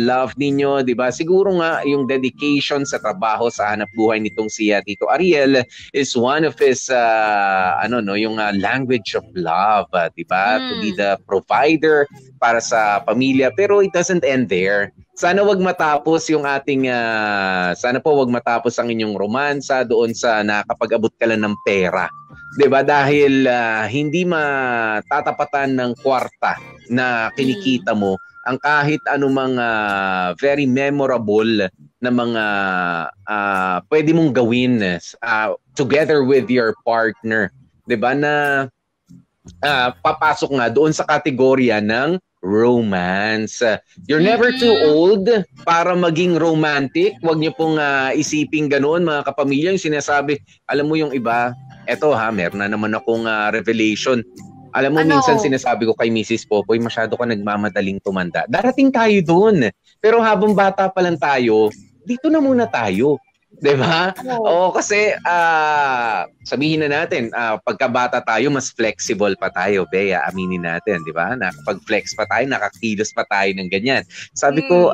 love ninyo, 'di ba? Siguro nga yung dedication sa trabaho sa hanap buhay nitong si Tito Ariel is one of his yung language of love, 'di ba? To be the provider para sa pamilya, pero it doesn't end there. Sana wag matapos yung ating sana po wag matapos ang inyong romansa doon sa nakapag-abot ka lang ng pera. 'Di ba? Dahil hindi matatapatan ng kwarta na kinikita mo ang kahit anumang very memorable na mga pwede mong gawin together with your partner. 'Di ba? Na papasok nga doon sa kategorya ng romance. You're never too old para maging romantic. Huwag niyo pong isiping ganoon, mga kapamilya. Yung sinasabi, alam mo yung iba, eto meron na naman akong revelation. Alam mo, minsan sinasabi ko kay Mrs. Popoy, masyado ka nagmamadaling tumanda. Darating tayo doon. Pero habang bata pa lang tayo, dito na muna tayo. Diba? Oo, kasi sabihin na natin, pagkabata tayo, mas flexible pa tayo, Bea, aminin natin, di ba? Nakapag-flex pa tayo, nakakilos pa tayo ng ganyan. Sabi ko,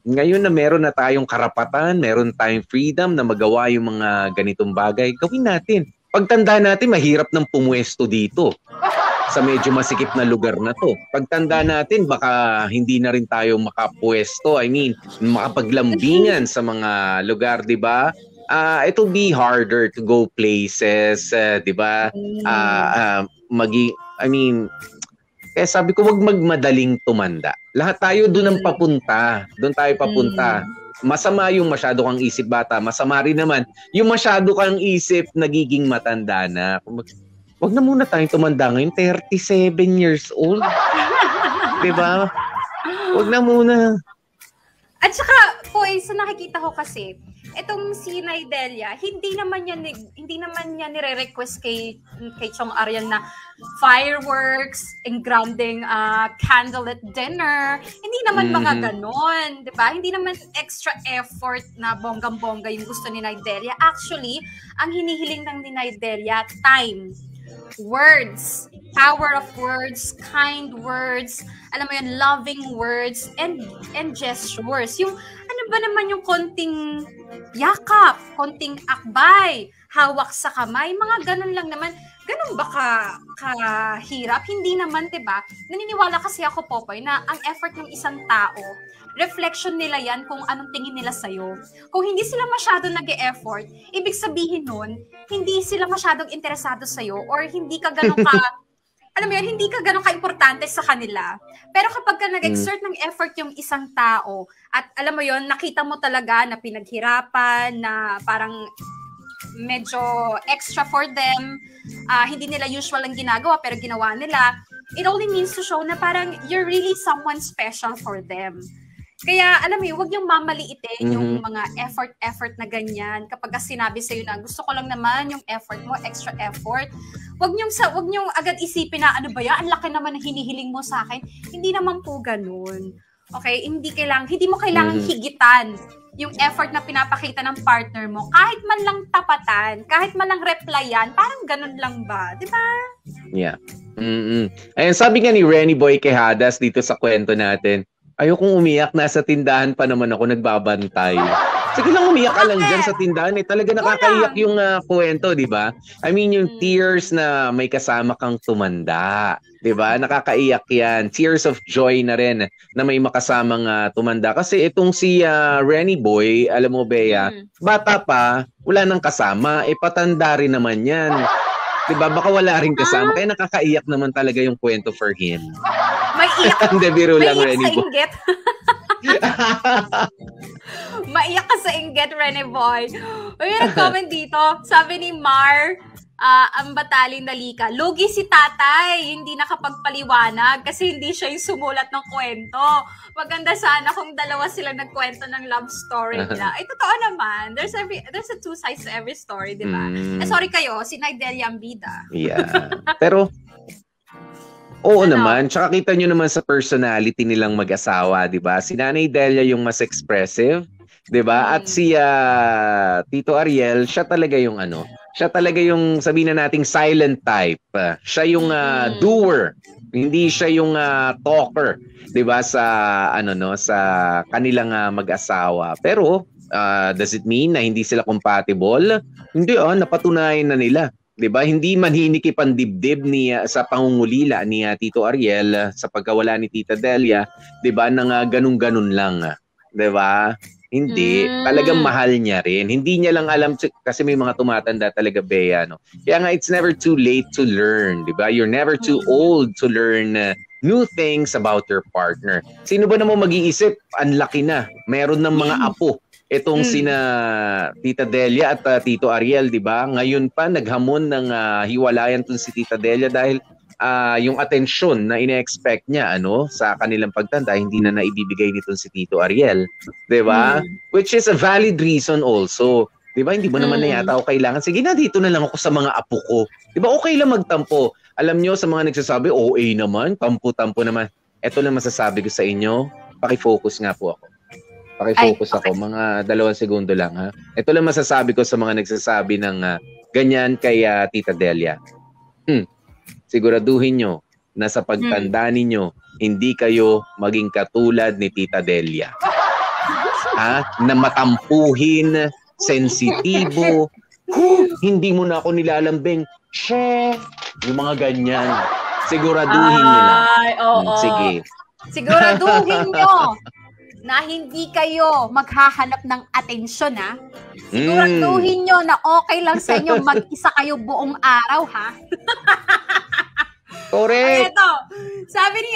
ngayon na meron na tayong karapatan, meron tayong freedom na magawa yung mga ganitong bagay, gawin natin. Pagtanda natin, mahirap ng pumuesto dito sa medyo masikip na lugar na to. Pagtanda natin, baka hindi na rin tayo makapuesto. I mean, makapaglambingan sa mga lugar, di ba? It'll be harder to go places, di ba? Kaya sabi ko, wag magmadaling tumanda. Lahat tayo doon ang papunta. Doon tayo papunta. Masama yung masyado kang isip bata. Masama rin naman yung masyado kang isip nagiging matanda na. Wag na muna tayong tumanda ngayon. 37 years old. Diba? Wag na muna. At saka, sa nakikita ko kasi, itong si Naidelia, hindi naman niya nire-request kay Chong Ariel na fireworks, engranding candlelit dinner. Hindi naman mga ganon, di ba? Hindi naman extra effort na bonggang-bongga yung gusto ni Naidelia. Actually, ang hinihiling ng ni Naidelia, time, words, power of words, kind words, alam mo yun, loving words, and gestures. Yung, ano ba naman yung konting yakap, konting akbay, hawak sa kamay, mga ganun lang naman. Ganun ba kahirap? Hindi naman, diba? Naniniwala kasi ako, Popoy, na ang effort ng isang tao, reflection nila yan kung anong tingin nila sa'yo. Kung hindi sila masyado nag-e-effort, ibig sabihin nun, hindi sila masyadong interesado sa'yo or hindi ka ganun ka, alam mo yun, hindi ka ganun ka-importante sa kanila. Pero kapag ka nag-exert ng effort yung isang tao, at alam mo yun, nakita mo talaga na pinaghirapan, na parang medyo extra for them, hindi nila usual ang ginagawa, pero ginawa nila, it only means to show na parang you're really someone special for them. Kaya, alam mo yun, huwag yung mamaliitin yung mga effort na ganyan. Kapag sinabi sa'yo na gusto ko lang naman yung effort mo, extra effort, huwag niyong agad isipin na ano ba yan, ang laki naman ng hinihiling mo sa akin. Hindi naman po ganun. Okay? Hindi mo kailangan higitan yung effort na pinapakita ng partner mo. Kahit man lang tapatan, kahit man lang replyan, parang ganun lang ba? Di ba? Yeah. Ayun, sabi nga ni Renny Boy Quejadas dito sa kwento natin, ayokong umiyak, nasa tindahan pa naman ako nagbabantay. Sige lang, umiyak ka lang dyan sa tindahan. Talaga nakakaiyak yung kwento, di ba? I mean, yung tears na may kasama kang tumanda. Di ba? Nakakaiyak yan. Tears of joy na rin na may makasamang tumanda. Kasi itong si Renny Boy, alam mo, Bea, bata pa, wala nang kasama. Patanda rin naman yan. Diba? Baka wala rin kasama. Kaya nakakaiyak naman talaga yung kwento for him. May iyak. Hindi, biro lang, May iyak Renny sa Boy. inggit. Maiyak ka sa inggit, Renny Boy. May nag-comment dito. Sabi ni Mar, ang bataling nalika. Lugi si tatay, hindi nakapagpaliwanag kasi hindi siya yung sumulat ng kwento. Maganda sana kung dalawa sila nagkwento ng love story nila. Ay, totoo naman. There's a two sides to every story, di ba? Sorry kayo, si Naidelia ang bida. Yeah. Pero, oo naman. Tsaka kita nyo naman sa personality nilang mag-asawa, di ba? Si Nanay Delia yung mas expressive, di ba? At si Tito Ariel, siya talaga yung siya talaga yung sabihin na nating silent type. Siya yung doer. Hindi siya yung talker, 'di ba, sa sa kanilang mag-asawa. Pero does it mean na hindi sila compatible? Hindi, napatunayan na nila. 'Di ba? Hindi manhinikip ang dibdib sa pangungulila ni Tito Ariel sa pagkawala ni Tita Delia, 'di ba? Nang ganun-ganun lang, 'di ba? Hindi, talagang mahal niya rin. Hindi niya lang alam kasi may mga tumatanda talaga, Bea, no. Kaya nga it's never too late to learn, 'di ba? You're never too old to learn new things about your partner. Sino ba naman mag-iisip? Ang laki na. Meron ng mga apo. Itong sina Tita Delia at Tito Ariel, 'di ba? Ngayon pa naghamon ng hiwalayan tong si Tita Delia dahil yung atensyon na ine-expect niya sa kanilang pagtanda hindi na naibibigay nitong si Tito Ariel, 'di ba? Which is a valid reason also. 'Di ba? Hindi mo naman na yata ako kailangan. Sige na, dito na lang ako sa mga apo ko. 'Di ba? Okay lang magtampo. Alam nyo, sa mga nagsasabi, OA naman, tampo-tampo naman. Ito lang masasabi ko sa inyo. Paki-focus nga po ako. Paki-focus ako. Mga 2 segundo lang, ha? Ito lang masasabi ko sa mga nagsasabi ng ganyan kay Tita Delia. Siguraduhin nyo na sa pagtanda ninyo, hindi kayo maging katulad ni Tita Delia. Na matampuhin, sensitibo, hindi mo na ako nilalambing. Yung mga ganyan. Siguraduhin nyo lang. Sige. Siguraduhin nyo na hindi kayo maghahanap ng atensyon, ha? Siguraduhin nyo na okay lang sa inyo mag-isa kayo buong araw, ha? Correct. Ito, sabi ni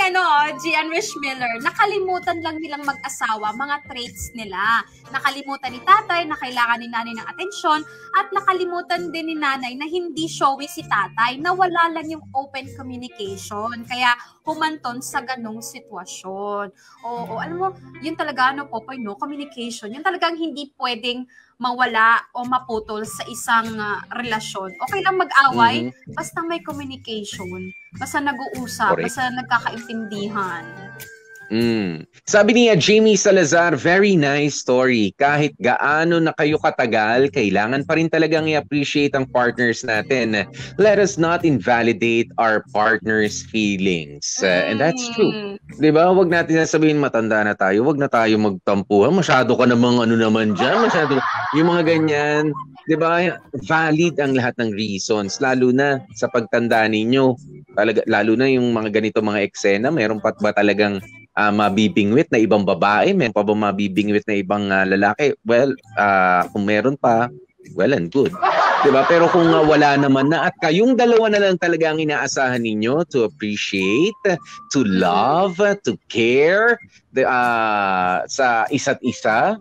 Gian Rich Miller, nakalimutan lang nilang mag-asawa mga traits nila. Nakalimutan ni tatay na kailangan ni nanay ng atensyon at nakalimutan din ni nanay na hindi showy si tatay, na wala lang yung open communication. Kaya humanton sa ganong sitwasyon. Oo, alam mo, yun talaga, Popoy, communication. Yun talagang hindi pwedeng mawala o maputol sa isang relasyon. Okay lang mag-away, basta may communication, basta nag-uusap, basta nagkakaintindihan. Sabi niya, Jamie Salazar, very nice story. Kahit gaano na kayo katagal, kailangan pa rin talagang i-appreciate ang partners natin. Let us not invalidate our partner's feelings. And that's true. Diba? Huwag natin sabihin matanda na tayo. Huwag na tayo magtampuhan. Masyado ka namang ano naman dyan. Masyado. Yung mga ganyan. Diba? Valid ang lahat ng reasons. Lalo na sa pagtanda ninyo. Lalo na yung mga ganito mga eksena. Meron pa ba talagang mabibingwit na ibang babae? Meron pa ba mabibingwit na ibang lalaki? Well, kung meron pa, well and good. Diba? Pero kung wala naman na at kayong dalawa na lang talaga ang inaasahan ninyo to appreciate, to love, to care sa isa't isa,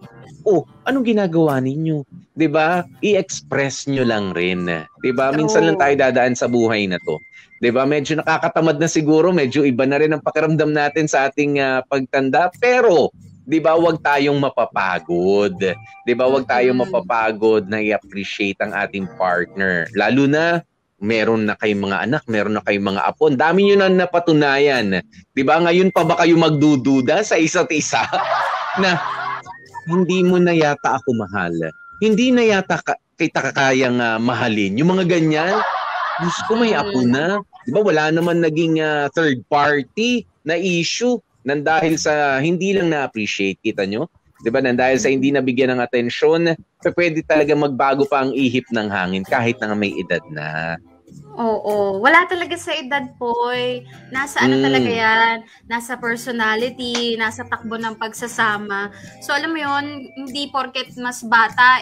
anong ginagawa ninyo? Diba? I-express nyo lang rin. Diba? Minsan lang tayo dadaan sa buhay na to. Diba? Medyo nakakatamad na siguro, medyo iba na rin ang pakiramdam natin sa ating pagtanda, pero diba, wag tayong mapapagod. Diba, wag tayong mapapagod na i-appreciate ang ating partner. Lalo na, meron na kayong mga anak, meron na kayong mga apo. Ang dami nyo na napatunayan. Diba, ngayon pa ba kayo magdududa sa isa't isa? Na, hindi mo na yata ako mahal. Hindi na yata kita kayang mahalin. Yung mga ganyan, gusto ko may apo na. Diba, wala naman naging third party na issue nang dahil sa hindi lang na-appreciate, kita nyo? Diba, nang dahil sa hindi nabigyan ng atensyon, pwede talaga magbago pa ang ihip ng hangin kahit na may edad na. Oo, wala talaga sa edad, Poy. Nasa ano talaga yan, nasa personality, nasa takbo ng pagsasama. So alam mo yon, hindi porket mas bata,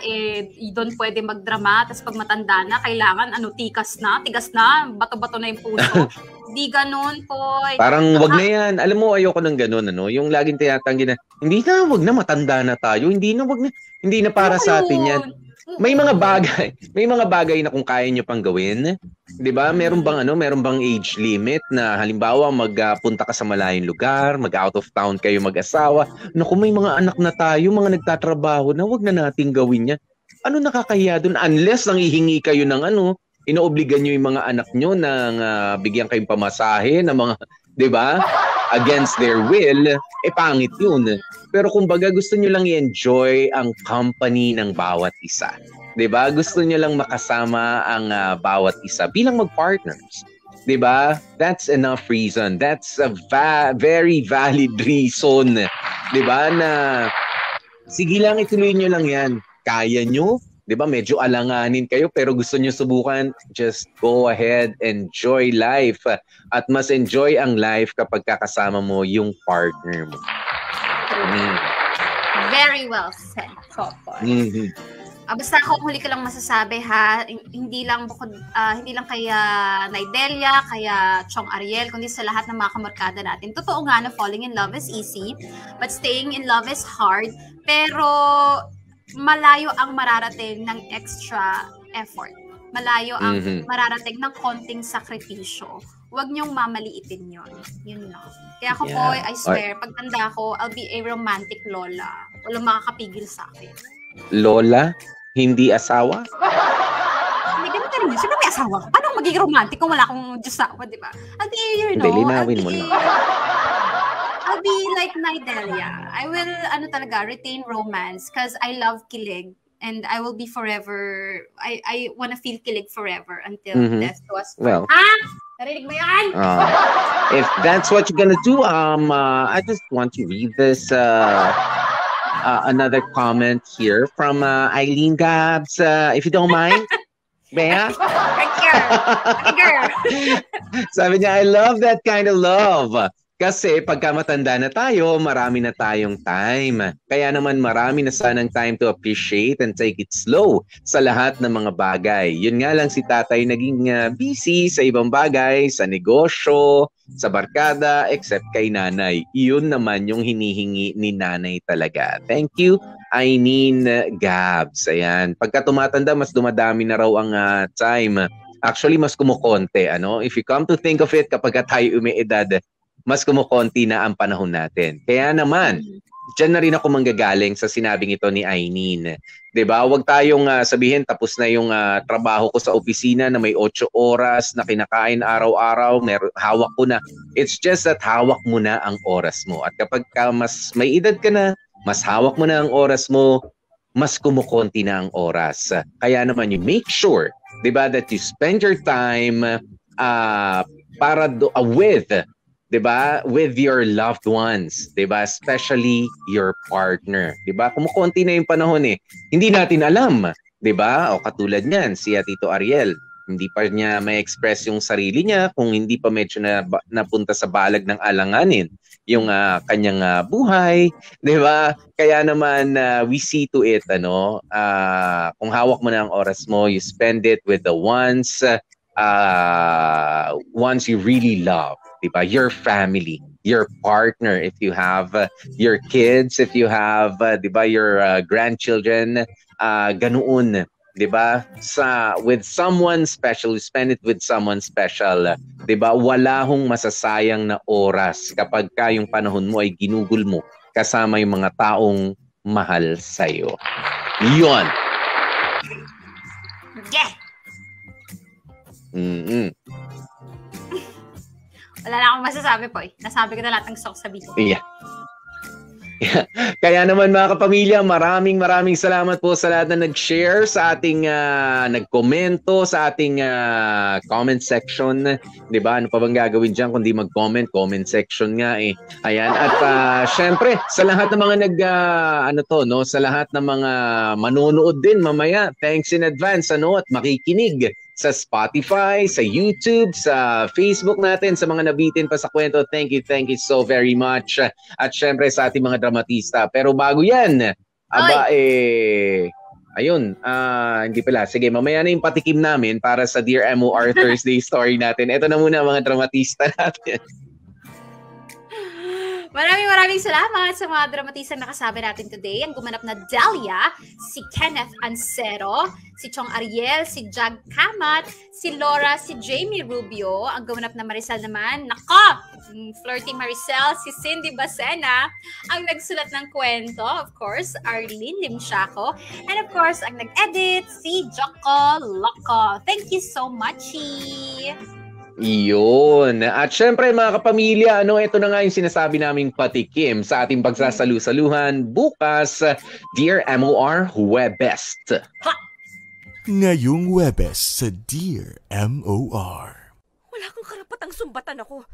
doon pwede magdrama, tapos pag matanda na, kailangan tigas na, bato-bato na yung puso. Hindi ganun, Poy. Parang wag na yan. Alam mo, ayoko ng ganun, yung laging tinatanggi na, hindi na, wag na, matanda na tayo, hindi na para sa atin yan. May mga bagay na kung kaya nyo pang gawin, 'di ba? Meron bang age limit na halimbawa magpunta ka sa malayong lugar, mag-out of town kayo mag-asawa. Naku, may mga anak na tayo, mga nagtatrabaho na, wag na nating gawin 'yan. Ano nakakahiya doon unless nanghihingi kayo ng inoobligan nyo yung mga anak nyo ng bigyan kayong pamasahe ng mga, 'di ba? Against their will, pangit 'yun. Pero kumbaga gusto nyo lang i-enjoy ang company ng bawat isa. 'Di ba? Gusto nyo lang makasama ang bawat isa bilang mag-partners. 'Di ba? That's enough reason. That's a very valid reason. 'Di ba? Na sige lang, ituloy nyo lang 'yan. Kaya nyo? 'Di ba? Medyo alanganin kayo pero gusto nyo subukan, just go ahead, enjoy life. At mas enjoy ang life kapag kakasama mo yung partner mo. Very well said, Popoy. Basta ako, huli ko lang masasabi ha, hindi lang kaya Naidelia, kaya Chong Ariel, kundi sa lahat ng mga kamarkada natin. Totoo nga na falling in love is easy, but staying in love is hard. Pero malayo ang mararating ng extra effort. Malayo ang mararating ng konting sakripisyo. Huwag niyong mamaliitin yun. Yun lang. Kaya ako po, I swear, pagtanda ko, I'll be a romantic lola. Walang makakapigil sa akin. Lola? Hindi asawa? Hindi, ganun rin yun. Siyempre may asawa ka. Paano magiging romantic kung wala akong Diyosawa, di ba? I'll be, you know, Linawin mo lang. I'll be like Nidelia. I will, retain romance because I love kilig. And I will be forever, I want to feel kilig forever until death do us part. Well, Narinig mo yan? if that's what you're gonna do, I just want to read this another comment here from Eileen Gabs, if you don't mind. Bea? Sabi niya, I love that kind of love. Kasi pagka matanda na tayo, marami na tayong time. Kaya naman marami na sanang time to appreciate and take it slow sa lahat ng mga bagay. Yun nga lang si tatay naging busy sa ibang bagay, sa negosyo, sa barkada, except kay nanay. Iyon naman yung hinihingi ni nanay talaga. Thank you, Eileen Gabs. Ayan. Pagka tumatanda, mas dumadami na raw ang time. Actually, mas kumukonte. If you come to think of it, kapag tayo umiedad, mas kumukonti na ang panahon natin. Kaya naman, dyan na rin ako manggagaling sa sinabing ito ni Aileen. Diba? Huwag tayong sabihin, tapos na yung trabaho ko sa opisina na may 8 oras na kinakain araw-araw, hawak ko na. It's just that hawak mo na ang oras mo. At kapag mas may edad ka na, mas hawak mo na ang oras mo, mas kumukonti na ang oras. Kaya naman, you make sure, diba, that you spend your time with your loved ones, 'di ba? Especially your partner, 'di ba? Kumukonti na yung panahon Hindi natin alam, 'di ba? O katulad niyan, si Tito Ariel, hindi pa niya ma-express yung sarili niya kung hindi pa medyo napunta sa balag ng alanganin yung kanyang buhay, 'di ba? Kaya naman we see to it kung hawak mo na ang oras mo, you spend it with the ones you really love. Diba? Your family, your partner, if you have your kids, if you have diba, your grandchildren, ganoon, diba? With someone special, you spend it with someone special, diba? Wala hong masasayang na oras kapag yung panahon mo ay ginugol mo kasama yung mga taong mahal sa'yo. Yun. Yeah. Wala na akong masasabi po Nasabi ko na lahat ng gusto ko sabihin. Yeah. Kaya naman mga kapamilya, maraming salamat po sa lahat na nag-share sa ating nag-komento sa ating comment section. 'Di ba? Ano pa bang gagawin diyan kundi mag-comment, comment section nga Ayan, at syempre sa lahat ng mga sa lahat ng mga manonood din mamaya, thanks in advance at makikinig sa Spotify, sa YouTube, sa Facebook natin, sa mga nabitin pa sa kwento. Thank you so very much. At syempre sa ating mga dramatista. Pero bago yan, ayun, hindi pala. Sige, mamaya na yung patikim namin para sa Dear MOR Thursday story natin. Ito na muna mga dramatista natin. Maraming salamat sa mga dramatista na kasama natin today. Ang gumanap na Delia, si Kenneth Ancero, si Chong Ariel, si Jag Kamat, si Laura, si Jamie Rubio. Ang gumanap na Maricel naman, flirting Maricel, si Cindy Bacena. Ang nagsulat ng kwento, of course, Arlene Limshaco. And of course, ang nag-edit, si Joko Loco. Thank you so much. Iyon. At syempre mga kapamilya, ito na nga yung sinasabi naming patikim sa ating pagsasalu-saluhan bukas, Dear MOR Webest. Ngayong Webes sa Dear MOR. Wala kang karapatang sumbatan ako.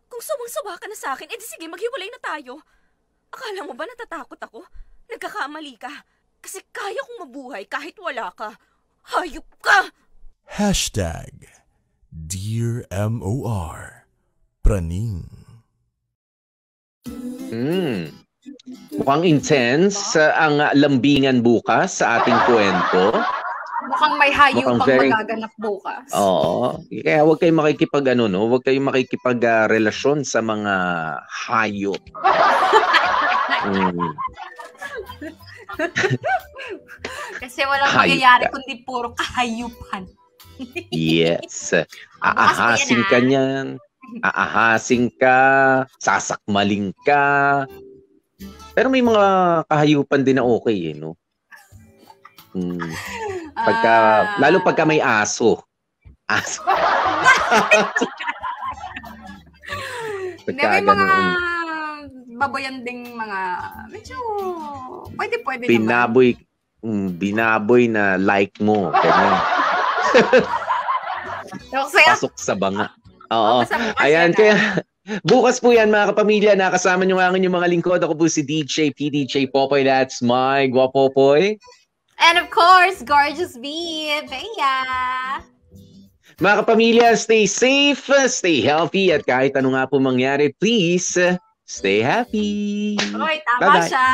Kung sawang-sawa ka na sa akin, edi sige, maghiwalay na tayo. Akala mo ba natatakot ako? Nagkakamali ka. Kasi kaya kong mabuhay kahit wala ka. Hayop ka! Hashtag Dear MOR Praning. Mukhang intense ang lambingan bukas sa ating kwento. Mukhang may hayupang magaganap bukas. Oo. Kaya huwag kayong huwag kayong makikipag-relasyon sa mga hayop. Kasi walang mangyayari kundi puro kahayupan. Yes. Aahasin ka niyan. Aahasin ka. Sasakmaling ka. Pero may mga kahayupan din na okay, no? Lalo pagka may aso. Aso. Hindi, may mga baboyan ding mga medyo pwede naman. Binaboy na like mo. Ganyan. Pasok sa banga. Oo. Ayan, kaya bukas po yan mga kapamilya, nakasama nyo ang inyong mga lingkod. Ako po si DJ PDJ Popoy, that's my Guapopoy. And of course, Gorgeous B, Bea. Mga kapamilya, stay safe, stay healthy, at kahit ano nga po mangyari, please, stay happy. Oy, tama Bye-bye. siya.